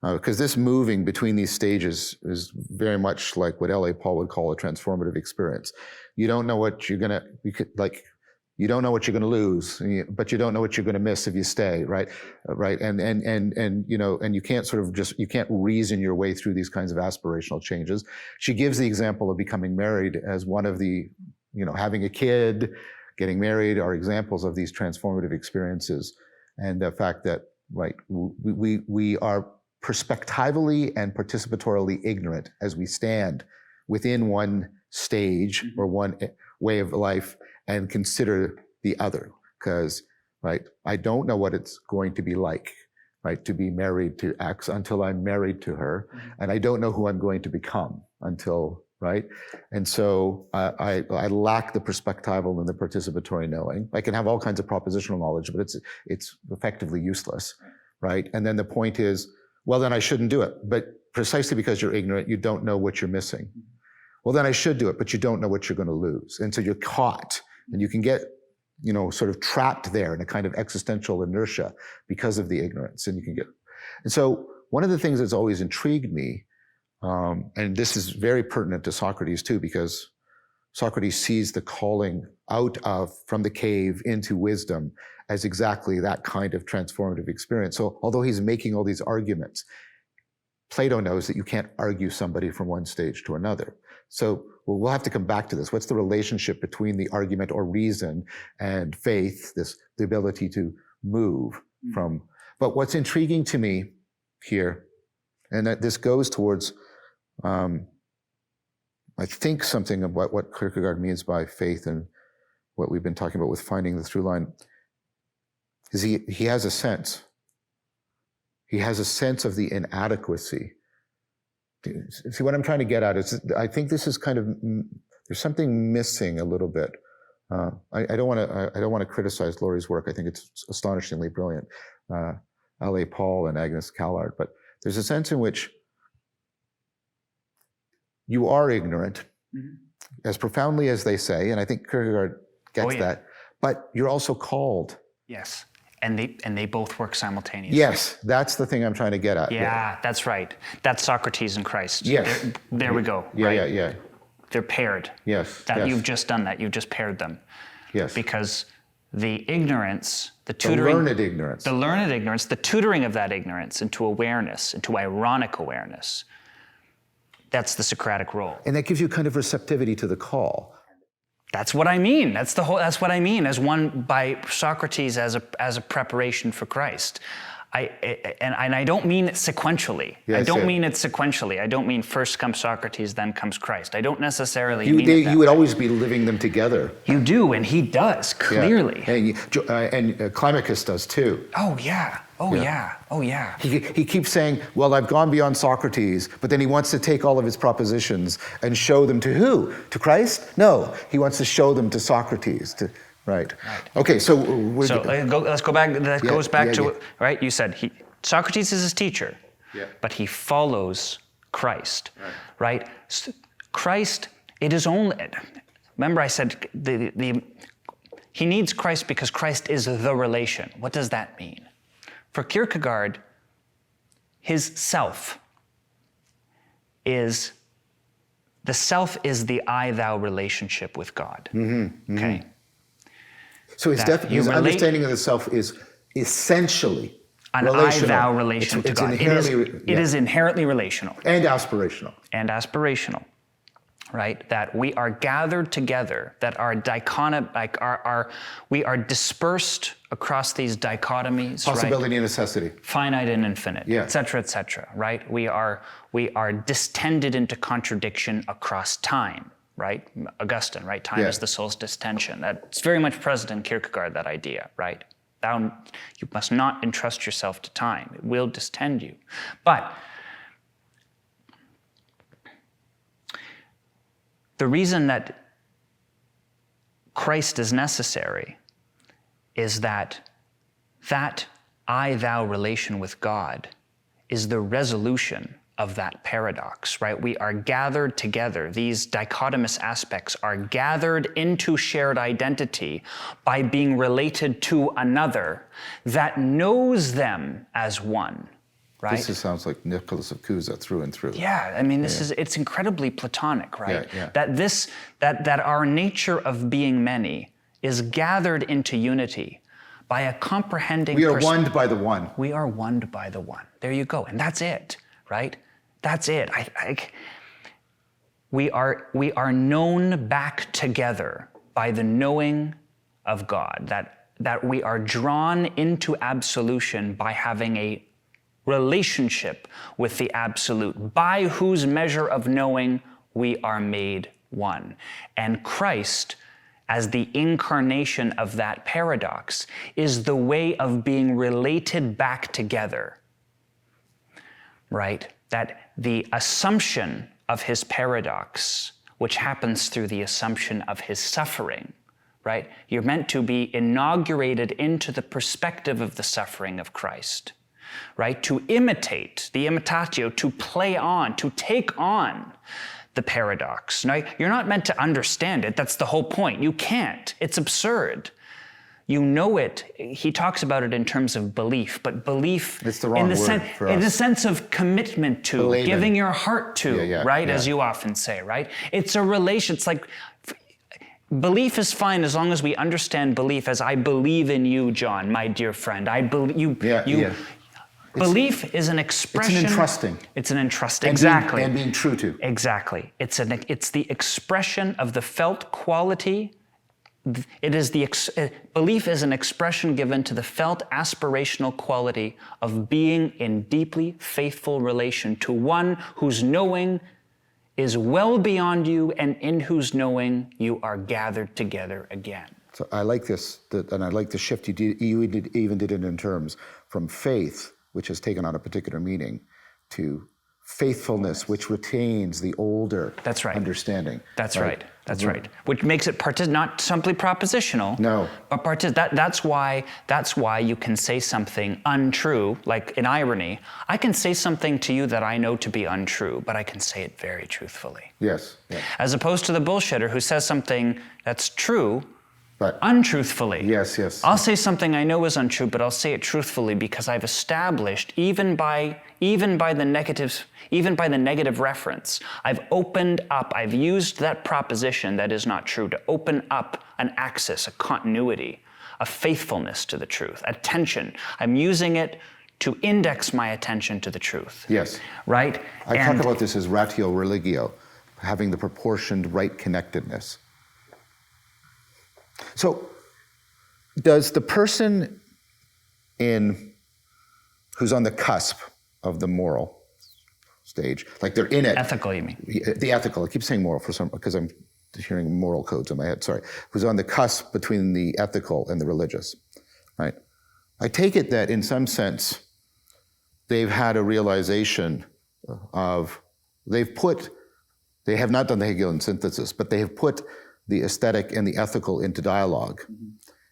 A: because this moving between these stages is very much like what L.A. Paul would call a transformative experience. You don't know what you're gonna, you don't know what you're going to lose, but you don't know what you're going to miss if you stay, right? Right, and you can't you can't reason your way through these kinds of aspirational changes. She gives the example of becoming married as one of the, having a kid, getting married are examples of these transformative experiences, and the fact that, right, we are perspectively and participatorily ignorant as we stand within one stage or one way of life and consider the other, because, right, I don't know what it's going to be like, right, to be married to X until I'm married to her, and I don't know who I'm going to become until, right, and so I lack the perspectival and the participatory knowing. I can have all kinds of propositional knowledge, but it's effectively useless, right? And then the point is, well, then I shouldn't do it, but precisely because you're ignorant, you don't know what you're missing. Well, then I should do it, but you don't know what you're going to lose, and so you're caught. And you can get, sort of trapped there in a kind of existential inertia because of the ignorance. And so one of the things that's always intrigued me, and this is very pertinent to Socrates too, because Socrates sees the calling from the cave into wisdom as exactly that kind of transformative experience. So although he's making all these arguments, Plato knows that you can't argue somebody from one stage to another. So we'll have to come back to this. What's the relationship between the argument or reason and faith, the ability to move from? But what's intriguing to me here, and that this goes towards, I think something about what Kierkegaard means by faith and what we've been talking about with finding the through line, is he has a sense. He has a sense of the inadequacy. See, what I'm trying to get at is, I think this is kind of, there's something missing a little bit. I don't want to criticize Laurie's work. I think it's astonishingly brilliant, L.A. Paul and Agnes Callard. But there's a sense in which you are ignorant, as profoundly as they say, and I think Kierkegaard gets that. But you're also called.
B: Yes. And they both work simultaneously.
A: Yes, that's the thing I'm trying to get at.
B: Yeah, that's right. That's Socrates and Christ.
A: Yes.
B: There we go.
A: Yeah,
B: right?
A: yeah.
B: They're paired.
A: Yes.
B: You've just done that. You've just paired them.
A: Yes.
B: Because the ignorance, the tutoring,
A: the learned ignorance,
B: the tutoring of that ignorance into awareness, into ironic awareness, that's the Socratic role.
A: And that gives you kind of receptivity to the call.
B: That's what I mean. That's what I mean as one by Socrates as a preparation for Christ. I don't mean it sequentially.
A: Yes,
B: I don't mean it sequentially. I don't mean first comes Socrates, then comes Christ. I don't necessarily mean it that
A: You would
B: way.
A: always be living them together.
B: You do, and he does, clearly.
A: Yeah. And Climacus does too.
B: Oh, yeah. Oh, yeah. Oh, yeah.
A: He keeps saying, well, I've gone beyond Socrates, but then he wants to take all of his propositions and show them to who? To Christ? No, he wants to show them to Socrates. Right. Okay, so
B: let's go back. That goes back to, right? You said Socrates is his teacher, but he follows Christ, right? Christ, it is only, remember I said he needs Christ because Christ is the relation. What does that mean? For Kierkegaard, his self is the I-thou relationship with God. Okay?
A: So his understanding of the self is essentially
B: an I-thou relation to God. It is inherently relational.
A: And aspirational.
B: right? That we are gathered together, that we are dispersed across these dichotomies,
A: Possibility
B: right?
A: and necessity.
B: Finite and infinite,
A: Yeah.
B: et cetera, right? We are distended into contradiction across time, right? Augustine, right? Time is the soul's distension. That's very much present in Kierkegaard, that idea, right? You must not entrust yourself to time. It will distend you. But the reason that Christ is necessary is that I-thou relation with God is the resolution of that paradox, right? We are gathered together. These dichotomous aspects are gathered into shared identity by being related to another that knows them as one, right?
A: This sounds like Nicholas of Cusa through and through.
B: Yeah, I mean, it's incredibly Platonic, right?
A: Yeah.
B: That our nature of being many is gathered into unity by a comprehending.
A: We are one by the one.
B: We are one by the one. There you go, and that's it, right? That's it. We are known back together by the knowing of God. That we are drawn into absolution by having a relationship with the absolute, by whose measure of knowing we are made one. And Christ, as the incarnation of that paradox, is the way of being related back together, right? That the assumption of his paradox, which happens through the assumption of his suffering, right? You're meant to be inaugurated into the perspective of the suffering of Christ, right? To imitate, the imitatio, to play on, to take on the paradox. Now, you're not meant to understand it. That's the whole point. You can't. It's absurd. You know it. He talks about it in terms of belief, but belief
A: it's the wrong word for us.
B: In the sense of commitment to,
A: Believing. Giving
B: your heart to, right? As you often say, right? It's a relation. It's like belief is fine as long as we understand belief as I believe in you, John, my dear friend. I believe you. Belief is an expression.
A: It's an entrusting.
B: It's an entrusting.
A: Exactly. And being true to.
B: Exactly. It's the expression of the felt quality. Belief is an expression given to the felt aspirational quality of being in deeply faithful relation to one whose knowing is well beyond you and in whose knowing you are gathered together again.
A: So I like this, and I like the shift you even did it in terms from faith, which has taken on a particular meaning, to faithfulness, which retains the older understanding.
B: That's right. That's right. Which makes it not simply propositional.
A: No.
B: But that's why you can say something untrue, like in irony. I can say something to you that I know to be untrue, but I can say it very truthfully.
A: Yes.
B: As opposed to the bullshitter who says something that's true,
A: but
B: untruthfully.
A: Yes.
B: I'll say something I know is untrue, but I'll say it truthfully because I've established, even by the negative reference, I've opened up, I've used that proposition that is not true to open up an axis, a continuity, a faithfulness to the truth, attention. I'm using it to index my attention to the truth.
A: Yes.
B: Right?
A: I talk about this as ratio religio, having the proportioned right connectedness. So, does the person who's on the cusp of the moral stage, like they're in it.
B: Ethical, you mean?
A: The ethical. I keep saying moral because I'm hearing moral codes in my head. Sorry. Who's on the cusp between the ethical and the religious, right? I take it that in some sense they've had a realization of they have not done the Hegelian synthesis, but they have put the aesthetic and the ethical into dialogue. Mm-hmm.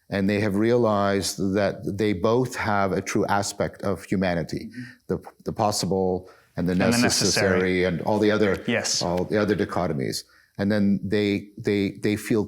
A: And they have realized that they both have a true aspect of humanity, mm-hmm. the possible and the necessary and all the other dichotomies. And then they feel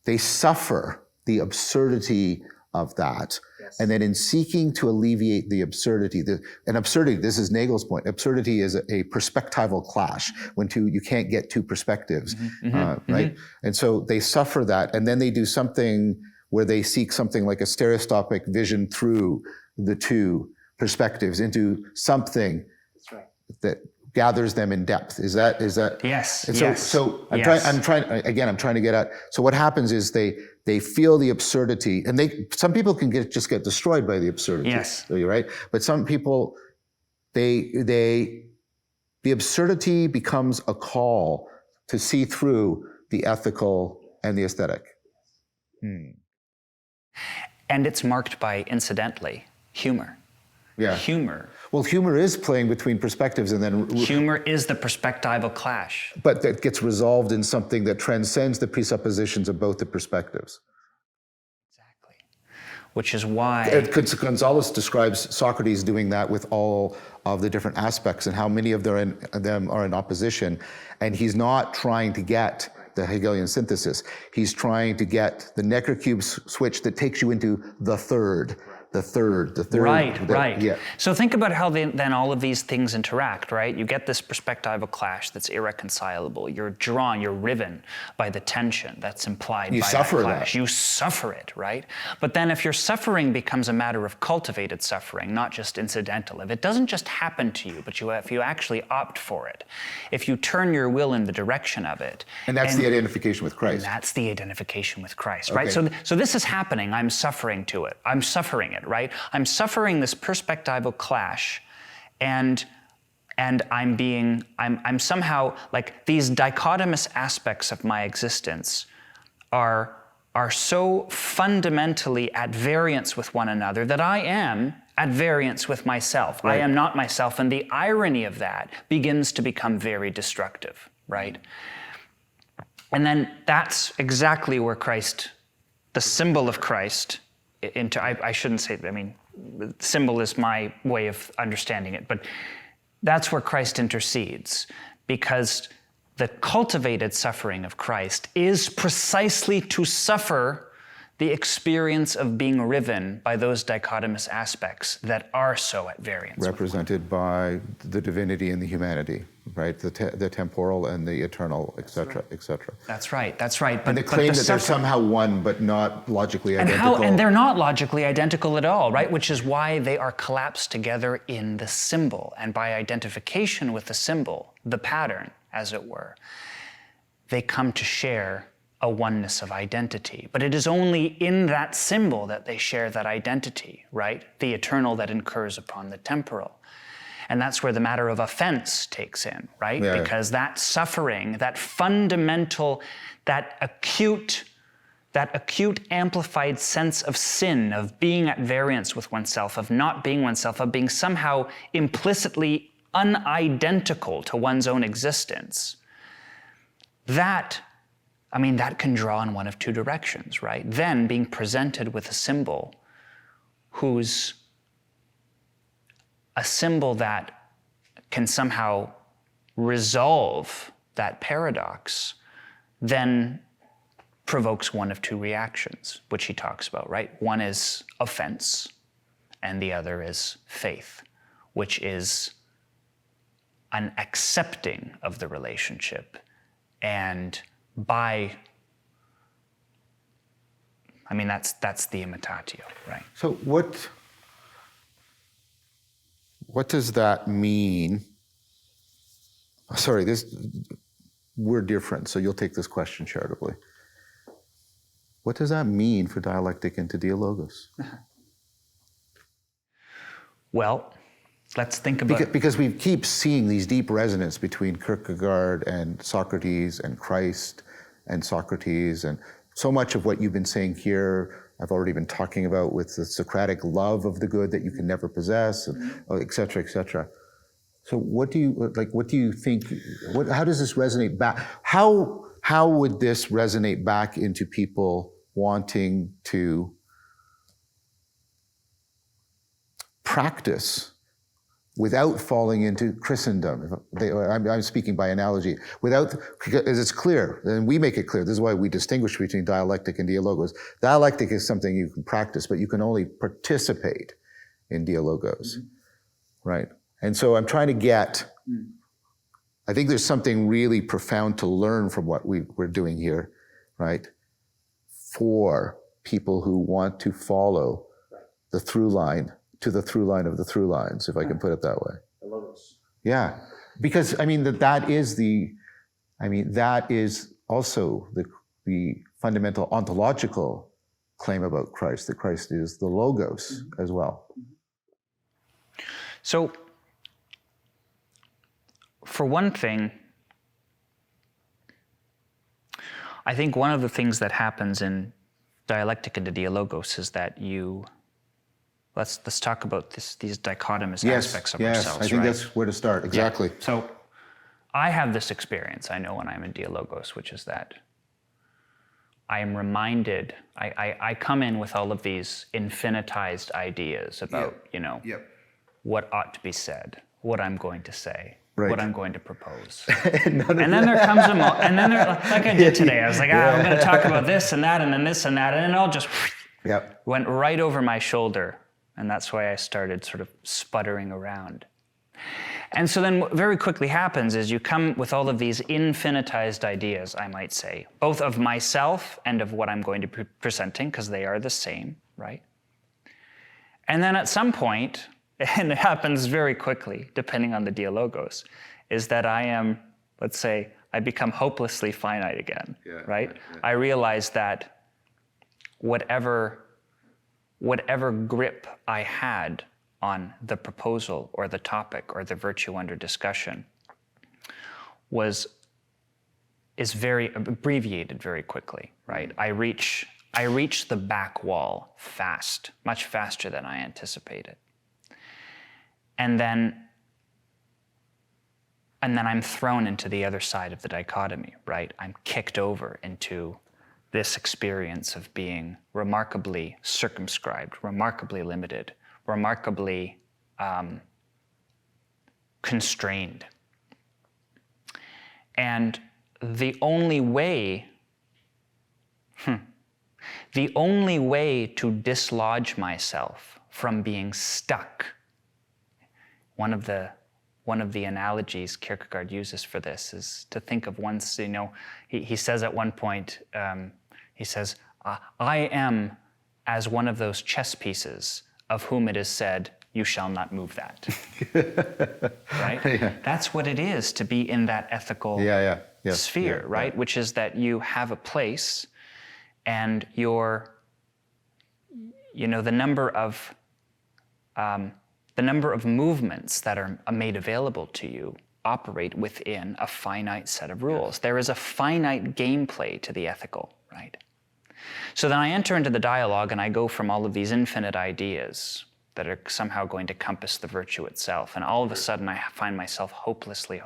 A: they suffer the absurdity of that. Yes. And then in seeking to alleviate the absurdity, this is Nagel's point, absurdity is a perspectival clash when you can't get two perspectives, mm-hmm. Right? Mm-hmm. And so they suffer that, and then they do something where they seek something like a stereoscopic vision through the two perspectives into something that gathers them in depth. Is that?
B: Yes.
A: And so,
B: yes.
A: so I'm
B: yes.
A: trying to get at. So what happens is they feel the absurdity, and some people can just get destroyed by the absurdity.
B: Yes.
A: Right. But some people, the absurdity becomes a call to see through the ethical and the aesthetic.
B: And it's marked by, incidentally, humor.
A: Yeah.
B: Humor.
A: Well, humor is playing between perspectives, and then
B: humor is the perspectival clash.
A: But that gets resolved in something that transcends the presuppositions of both the perspectives.
B: Exactly. Which is why
A: Gonzalez describes Socrates doing that with all of the different aspects and how many of them are in opposition. And he's not trying to get the Hegelian synthesis. He's trying to get the Necker cube switch that takes you into the third.
B: Right.
A: Yeah.
B: So think about how then all of these things interact, right? You get this perspectival clash that's irreconcilable. You're drawn, you're riven by the tension that's implied by that clash. You suffer it, right? But then if your suffering becomes a matter of cultivated suffering, not just incidental, if it doesn't just happen to you, but if you actually opt for it, if you turn your will in the direction of it.
A: And that's the identification with Christ.
B: And that's the identification with Christ, right? So this is happening. I'm suffering to it. I'm suffering it. Right? I'm suffering this perspectival clash, and I'm somehow, like, these dichotomous aspects of my existence are so fundamentally at variance with one another that I am at variance with myself. Right. I am not myself, and the irony of that begins to become very destructive, right? And then that's exactly where Christ, the symbol of Christ, I shouldn't say that, I mean, symbol is my way of understanding it, but that's where Christ intercedes, because the cultivated suffering of Christ is precisely to suffer the experience of being riven by those dichotomous aspects that are so at variance.
A: Represented by the divinity and the humanity, right? The temporal and the eternal, et cetera, et cetera.
B: That's right. But,
A: and the claim that they're somehow one, but not logically identical.
B: And they're not logically identical at all, right? Which is why they are collapsed together in the symbol. And by identification with the symbol, the pattern, as it were, they come to share a oneness of identity. But it is only in that symbol that they share that identity, right? The eternal that incurs upon the temporal. And that's where the matter of offense takes in, right? Yeah. Because that suffering, that fundamental, that acute amplified sense of sin, of being at variance with oneself, of not being oneself, of being somehow implicitly unidentical to one's own existence, that can draw in one of two directions, right? Then being presented with a symbol a symbol that can somehow resolve that paradox, then provokes one of two reactions, which he talks about, right? One is offense, and the other is faith, which is an accepting of the relationship. And that's the imitatio, right?
A: So what does that mean? Sorry, we're different, so you'll take this question charitably. What does that mean for dialectic into Dialogos?
B: Well, let's think about
A: because we keep seeing these deep resonance between Kierkegaard and Socrates and Christ and Socrates, and so much of what you've been saying here I've already been talking about with the Socratic love of the good that you can never possess, et cetera, et cetera. So what do you think, how does this resonate back? How would this resonate back into people wanting to practice without falling into Christendom? I'm speaking by analogy. Because it's clear, and we make it clear, this is why we distinguish between dialectic and Dialogos. Dialectic is something you can practice, but you can only participate in Dialogos, right? And so I'm trying to I think there's something really profound to learn from what we're doing here, right? For people who want to follow the through line, to the through line of the through lines, if I can put it that way.
C: Dialogos.
A: Yeah. because I mean that is also the fundamental ontological claim about Christ, that Christ is the Logos as well.
B: So, for one thing, I think one of the things that happens in dialectic and Dialogos is that let's talk about these dichotomous aspects of ourselves.
A: Yes, I think that's where to start, exactly.
B: Yeah. So, I have this experience, I know when I'm in Dialogos, which is that I am reminded, I come in with all of these infinitized ideas about, what ought to be said, what I'm going to say, what I'm going to propose. and then there comes a moment, and then like I did today, I was like, I'm going to talk about this and that, and then this and that, and it all just went right over my shoulder. And that's why I started sort of sputtering around. And so then what very quickly happens is you come with all of these infinitized ideas, I might say, both of myself and of what I'm going to be presenting, because they are the same, right? And then at some point, and it happens very quickly, depending on the Dialogos, is that I am, let's say, I become hopelessly finite again, right? I realize that whatever grip I had on the proposal or the topic or the virtue under discussion is very abbreviated very quickly, right? I reach the back wall fast, much faster than I anticipated. And then I'm thrown into the other side of the dichotomy, right? I'm kicked over into this experience of being remarkably circumscribed, remarkably limited, remarkably constrained. And the only way to dislodge myself from being stuck, one of the analogies Kierkegaard uses for this is to think of once, he says at one point, he says, I am as one of those chess pieces of whom it is said, you shall not move that. Right? Yeah. That's what it is to be in that ethical sphere, right? Which is that you have a place and the number of movements that are made available to you operate within a finite set of rules. There is a finite gameplay to the ethical, right? So then I enter into the dialogue and I go from all of these infinite ideas that are somehow going to compass the virtue itself. And all of a sudden I find myself hopelessly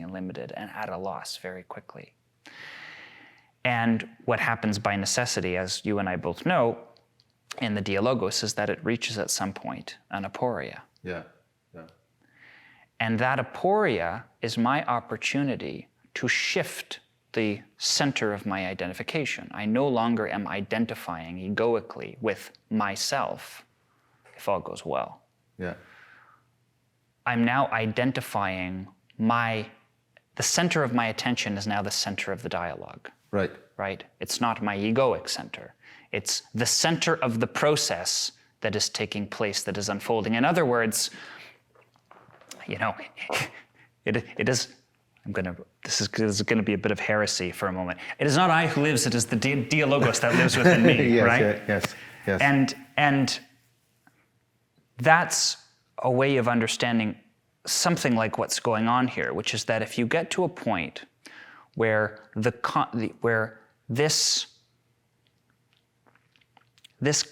B: limited and at a loss very quickly. And what happens by necessity, as you and I both know, in the Dialogos, is that it reaches at some point an aporia.
A: Yeah.
B: And that aporia is my opportunity to shift the center of my identification. I no longer am identifying egoically with myself, if all goes well.
A: Yeah.
B: I'm now identifying the center of my attention is now the center of the dialogue.
A: Right.
B: Right? It's not my egoic center. It's the center of the process that is taking place, that is unfolding. In other words, it is, this is going to be a bit of heresy for a moment. It is not I who lives, it is the Dialogos that lives within me,
A: yes,
B: right?
A: Yes.
B: And that's a way of understanding something like what's going on here, which is that if you get to a point where this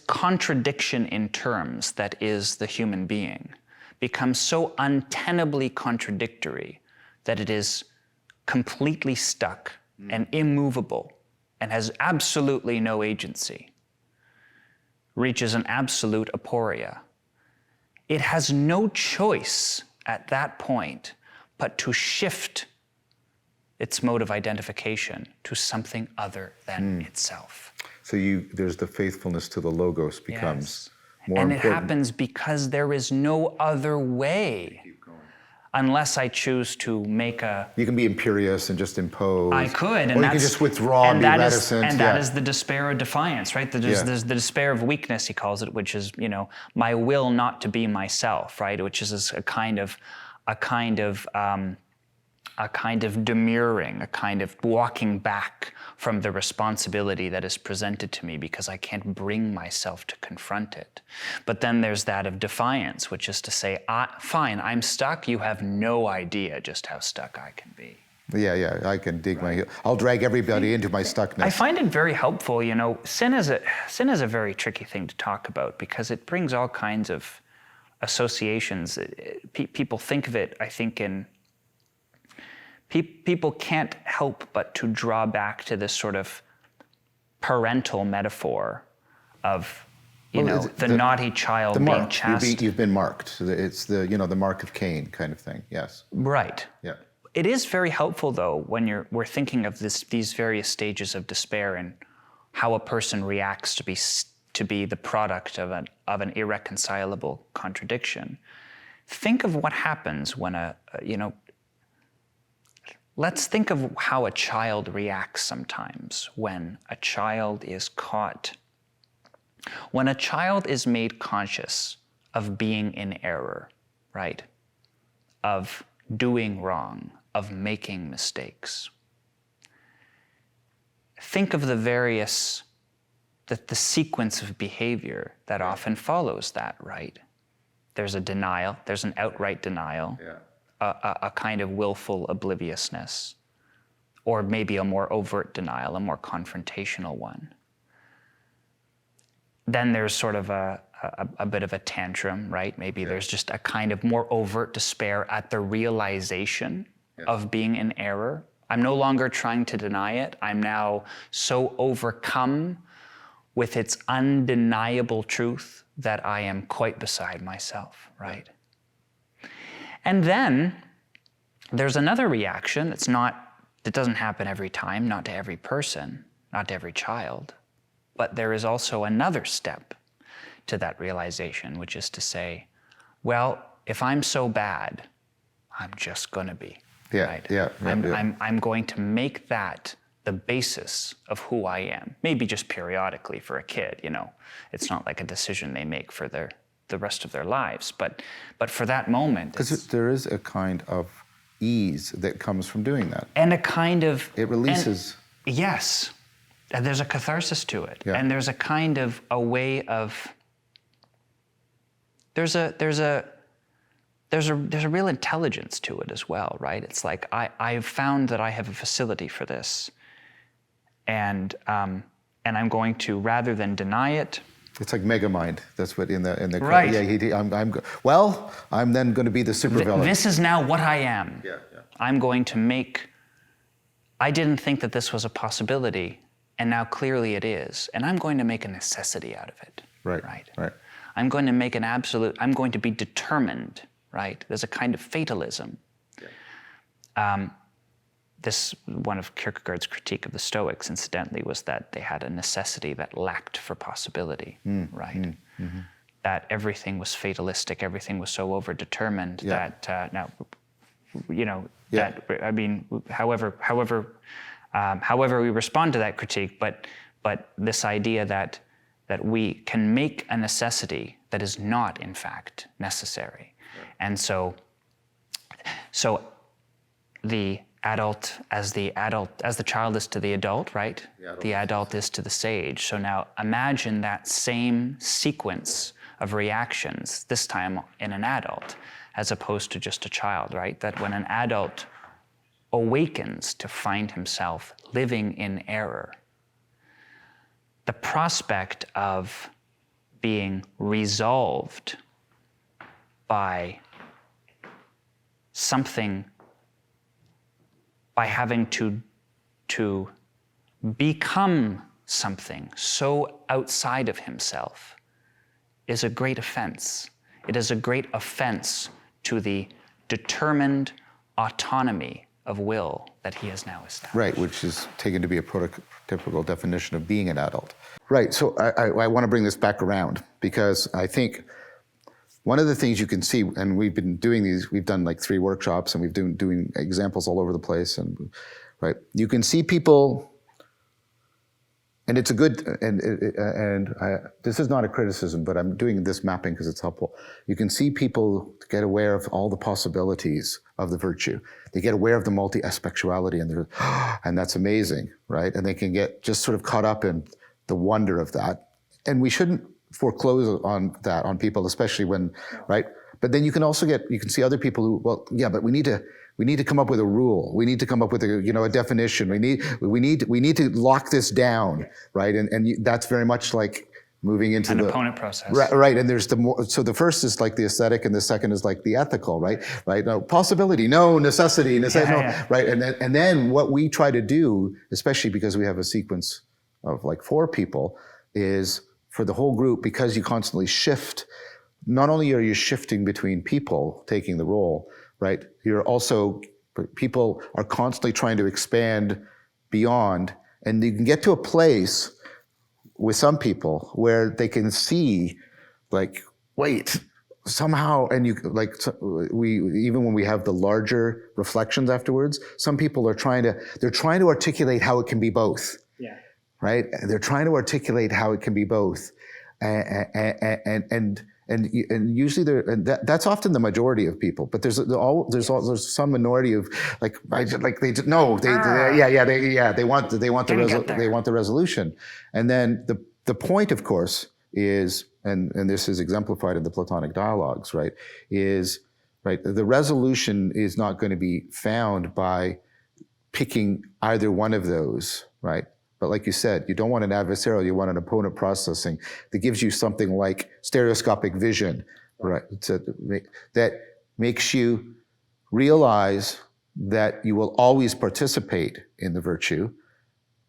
B: contradiction in terms that is the human being becomes so untenably contradictory that it is completely stuck and immovable and has absolutely no agency, reaches an absolute aporia. It has no choice at that point but to shift its mode of identification to something other than itself.
A: So there's the faithfulness to the Logos becomes more important.
B: And it happens because there is no other way unless I choose to make a...
A: You can be imperious and just impose.
B: I could.
A: Or you can just withdraw and be reticent.
B: And that is the despair of defiance, right? There's the despair of weakness, he calls it, which is, my will not to be myself, right? Which is a kind of a kind of demurring, a kind of walking back from the responsibility that is presented to me because I can't bring myself to confront it. But then there's that of defiance, which is to say, fine, I'm stuck. You have no idea just how stuck I can be.
A: Yeah, I can dig my heel. I'll drag everybody into my stuckness.
B: I find it very helpful. Sin is a very tricky thing to talk about because it brings all kinds of associations. People think of it, I think, people can't help but to draw back to this sort of parental metaphor of, the naughty child being
A: mark.
B: chastised.
A: You've been marked. It's the mark of Cain kind of thing. Yes.
B: Right.
A: Yeah.
B: It is very helpful, though, when we're thinking of these various stages of despair and how a person reacts to be the product of an irreconcilable contradiction. Think of what happens when let's think of how a child reacts sometimes when a child is caught. When a child is made conscious of being in error, right? Of doing wrong, of making mistakes. Think of the sequence of behavior that often follows that, right? There's a denial, there's an outright denial, a kind of willful obliviousness, or maybe a more overt denial, a more confrontational one. Then there's sort of a bit of a tantrum, right? Maybe there's just a kind of more overt despair at the realization of being in error. I'm no longer trying to deny it. I'm now so overcome with its undeniable truth that I am quite beside myself, right? And then there's another reaction. It doesn't happen every time, not to every person, not to every child. But there is also another step to that realization, which is to say, well, if I'm so bad, I'm just going to be. Right? I'm going to make that the basis of who I am. Maybe just periodically for a kid, It's not like a decision they make for the rest of their lives. But for that moment...
A: Because there is a kind of ease that comes from doing that.
B: And a kind of...
A: It releases...
B: Yes. And there's a catharsis to it.
A: Yeah.
B: And there's a kind of a way of... There's a real intelligence to it as well, right? It's like I've found that I have a facility for this, and I'm going to, rather than deny it.
A: It's like Megamind. That's what in the
B: right.
A: Yeah, I'm then going to be the supervillain.
B: This is now what I am.
A: Yeah.
B: I'm going to make. I didn't think that this was a possibility, and now clearly it is, and I'm going to make a necessity out of it.
A: Right.
B: I'm going to make an absolute. I'm going to be determined. Right? There's a kind of fatalism. Yeah. This one of Kierkegaard's critique of the Stoics, incidentally, was that they had a necessity that lacked for possibility. Right? Mm-hmm. That everything was fatalistic, everything was so overdetermined that that I mean, however we respond to that critique, but this idea that we can make a necessity that is not, in fact, necessary. And so the adult, as the child is to the adult, right? The adult is to the sage. So now imagine that same sequence of reactions, this time in an adult, as opposed to just a child, right? That when an adult awakens to find himself living in error, the prospect of being resolved by something, by having to become something so outside of himself, is a great offense. It is a great offense to the determined autonomy of will that he has now established.
A: Right, which is taken to be a prototypical definition of being an adult. Right, so I want to bring this back around, because I think one of the things you can see, and we've been doing these, we've done like 3 workshops, and we've been doing examples all over the place, and right, you can see people, and it's a good, this is not a criticism, but I'm doing this mapping because it's helpful. You can see people get aware of all the possibilities of the virtue. They get aware of the multi-aspectuality, and that's amazing, right? And they can get just sort of caught up in the wonder of that. And we shouldn't foreclose on that on people, especially when, right? But then you can also you can see other people who, well, yeah, but we need to come up with a rule. We need to come up with a definition. We need to lock this down, right? And that's very much like moving into
B: an
A: the
B: opponent process.
A: Right. And there's so the first is like the aesthetic, and the second is like the ethical, right? No possibility, no necessity, no, right? And then what we try to do, especially because we have a sequence of like 4 people, is for the whole group, because you constantly shift. Not only are you shifting between people taking the role, right? People are constantly trying to expand beyond, and you can get to a place with some people where they can see, like, wait, somehow, and even when we have the larger reflections afterwards, some people are trying to articulate how it can be both.
B: Yeah.
A: Right? They're trying to articulate how it can be both, and usually that's often the majority of people, but there's some minority of they want the resolution, and then the point, of course, is, and this is exemplified in the Platonic Dialogues, right? Is right, the resolution is not going to be found by picking either one of those, right? But like you said, you don't want an adversarial, you want an opponent processing that gives you something like stereoscopic vision, right? That makes you realize that you will always participate in the virtue,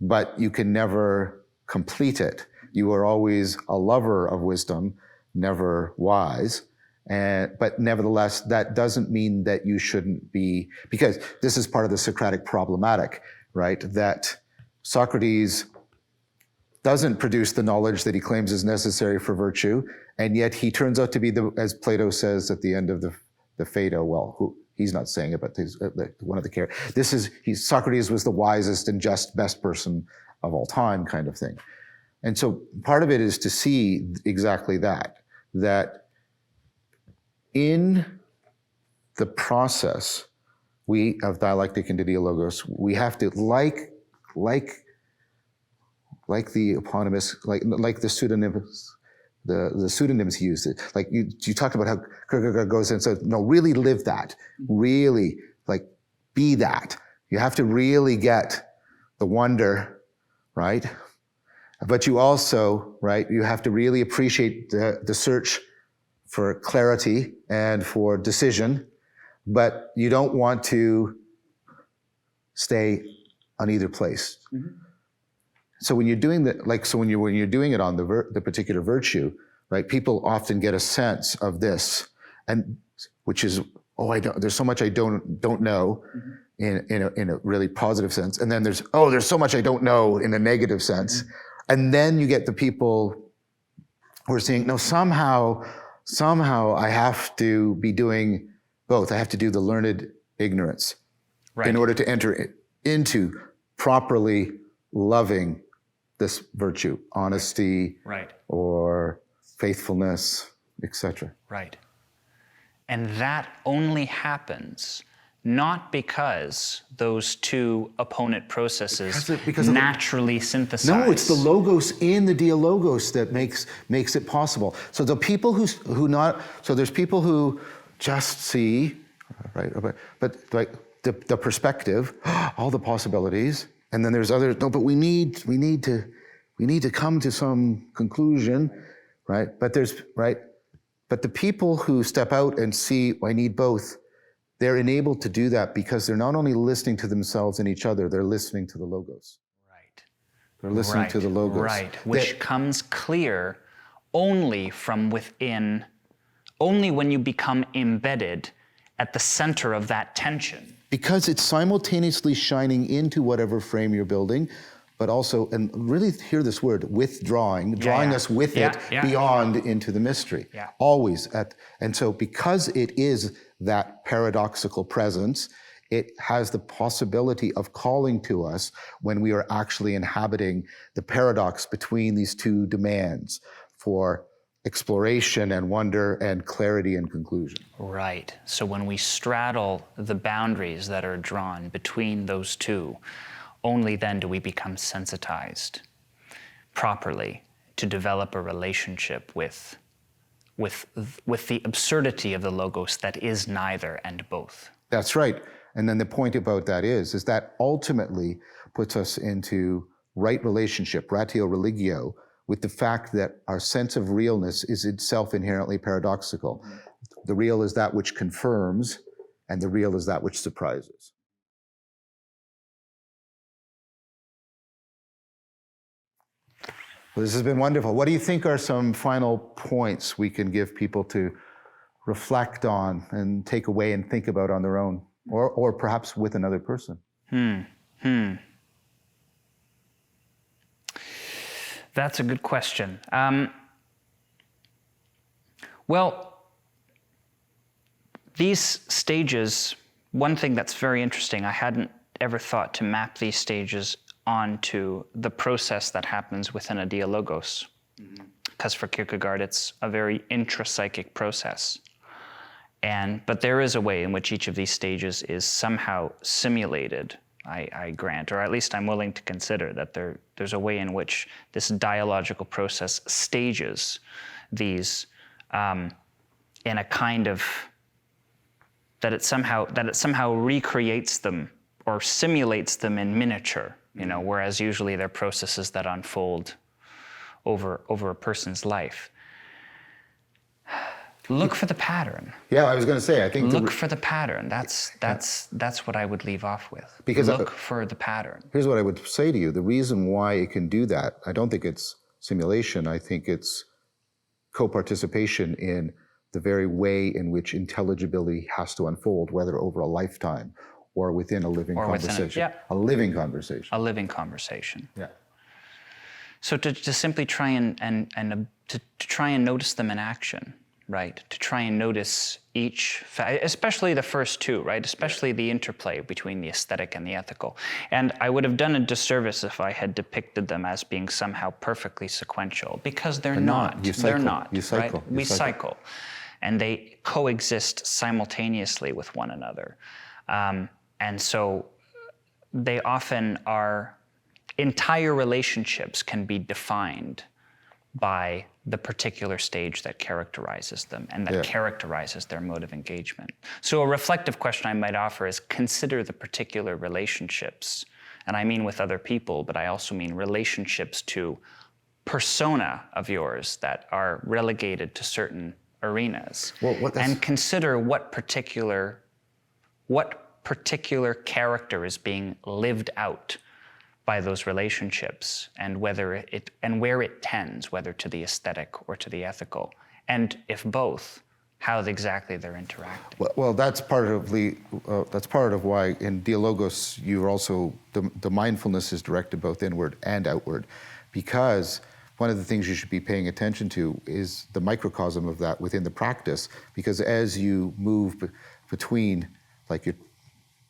A: but you can never complete it. You are always a lover of wisdom, never wise. But nevertheless, that doesn't mean that you shouldn't be, because this is part of the Socratic problematic, right? That Socrates doesn't produce the knowledge that he claims is necessary for virtue, and yet he turns out to be as Plato says at the end of the Phaedo, he's not saying it, but one of the characters. Socrates was the wisest and just best person of all time, kind of thing. And so part of it is to see exactly that in the process of dialectic and dialogos, we have to, like the eponymous, like the pseudonyms, the pseudonyms used it. Like you talked about how Kierkegaard goes and says, no, really live that, really be that. You have to really get the wonder, right? But you also, right, you have to really appreciate the search for clarity and for decision, but you don't want to stay on either place. Mm-hmm. So when you're doing that, when you're doing it on the particular virtue, right? People often get a sense of this, and which is, there's so much I don't know, mm-hmm. in a really positive sense, and then there's so much I don't know in a negative sense, mm-hmm. and then you get the people who are saying, no, somehow I have to be doing both. I have to do the learned ignorance, right, in order to enter into properly loving this virtue, honesty,
B: right,
A: or faithfulness, etc.
B: Right. And that only happens not because those two opponent processes because naturally synthesize.
A: No, it's the logos in the Dialogos that makes it possible. So the people there's people who just see, right, but like the perspective, all the possibilities, and then there's others. No, but we need to come to some conclusion, right? But the people who step out and see, I need both, they're enabled to do that because they're not only listening to themselves and each other, they're listening to the logos.
B: Right.
A: They're listening to the logos.
B: Right, which comes clear only from within, only when you become embedded at the center of that tension.
A: Because it's simultaneously shining into whatever frame you're building, but also, and really hear this word, drawing us with it beyond into the mystery.
B: Yeah.
A: Always and so because it is that paradoxical presence, it has the possibility of calling to us when we are actually inhabiting the paradox between these two demands for exploration and wonder and clarity and conclusion.
B: Right. So when we straddle the boundaries that are drawn between those two, only then do we become sensitized properly to develop a relationship with the absurdity of the logos that is neither and both.
A: That's right. And then the point about that is that ultimately puts us into right relationship, ratio religio, with the fact that our sense of realness is itself inherently paradoxical. The real is that which confirms, and the real is that which surprises. Well, this has been wonderful. What do you think are some final points we can give people to reflect on and take away and think about on their own, or perhaps with another person?
B: That's a good question. Well, these stages, one thing that's very interesting, I hadn't ever thought to map these stages onto the process that happens within a dialogos. Because for Kierkegaard, it's a very intrapsychic process. But there is a way in which each of these stages is somehow simulated, I grant, or at least I'm willing to consider that there's a way in which this dialogical process stages these in a kind of, that it somehow recreates them or simulates them in miniature, whereas usually they're processes that unfold over a person's life. Look for the pattern.
A: Yeah, I was going to say, I think
B: look for the pattern. That's what I would leave off with.
A: Because
B: look for the pattern.
A: Here's what I would say to you: the reason why it can do that, I don't think it's simulation. I think it's co-participation in the very way in which intelligibility has to unfold, whether over a lifetime or within a living conversation. A living conversation.
B: A living conversation.
A: Yeah.
B: So to simply try and to try and notice them in action. Right, to try and notice each, especially the first two, right? Especially the interplay between the aesthetic and the ethical. And I would have done a disservice if I had depicted them as being somehow perfectly sequential, because they're not. They're not.
A: You cycle.
B: Right? We cycle. And they coexist simultaneously with one another. And so they often are, entire relationships can be defined by the particular stage that characterizes them and that characterizes their mode of engagement. So a reflective question I might offer is consider the particular relationships, and I mean with other people, but I also mean relationships to persona of yours that are relegated to certain arenas. And consider what particular character is being lived out by those relationships, and where it tends, whether to the aesthetic or to the ethical, and if both, how exactly they're interacting.
A: Well, that's part of why in Dialogos you're also the mindfulness is directed both inward and outward, because one of the things you should be paying attention to is the microcosm of that within the practice, because as you move between,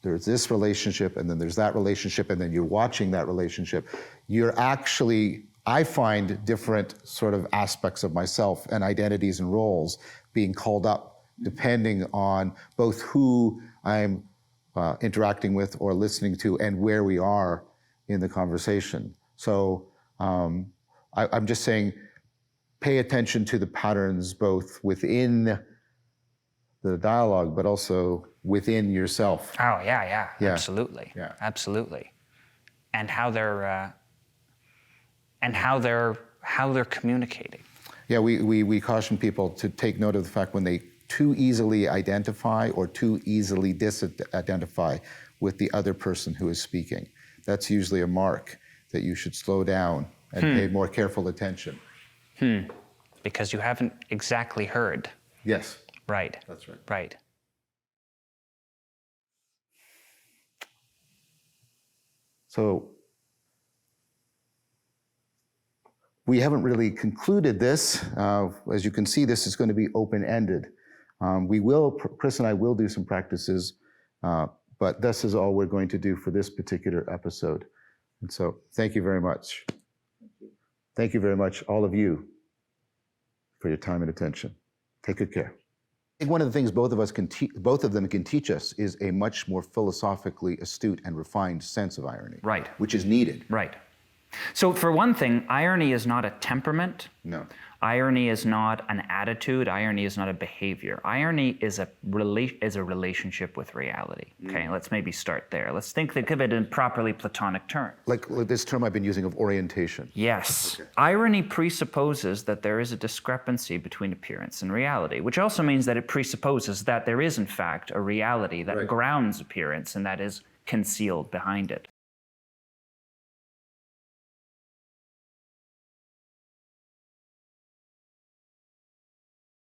A: there's this relationship, and then there's that relationship, and then you're watching that relationship, you're actually, I find different sort of aspects of myself and identities and roles being called up depending on both who I'm interacting with or listening to and where we are in the conversation. So I'm just saying, pay attention to the patterns both within the dialogue, but also within yourself.
B: Oh, yeah. Absolutely. Yeah. Absolutely. And how they're communicating.
A: Yeah, we caution people to take note of the fact when they too easily identify or too easily disidentify with the other person who is speaking. That's usually a mark that you should slow down and pay more careful attention.
B: Because you haven't exactly heard.
A: Yes.
B: Right.
A: That's right.
B: Right.
A: So we haven't really concluded this. As you can see, this is going to be open-ended. Chris and I will do some practices But this is all we're going to do for this particular episode. And so thank you very much. Thank you very much, all of you, for your time and attention. Take good care. I think one of the things both of them can teach us is a much more philosophically astute and refined sense of irony.
B: Right.
A: Which is needed.
B: Right. So for one thing, irony is not a temperament.
A: No.
B: Irony is not an attitude. Irony is not a behavior. Irony is a relationship with reality. Okay, let's maybe start there. Let's think of it in properly Platonic terms.
A: Like this term I've been using of orientation.
B: Yes. Okay. Irony presupposes that there is a discrepancy between appearance and reality, which also means that it presupposes that there is, in fact, a reality that grounds appearance and that is concealed behind it.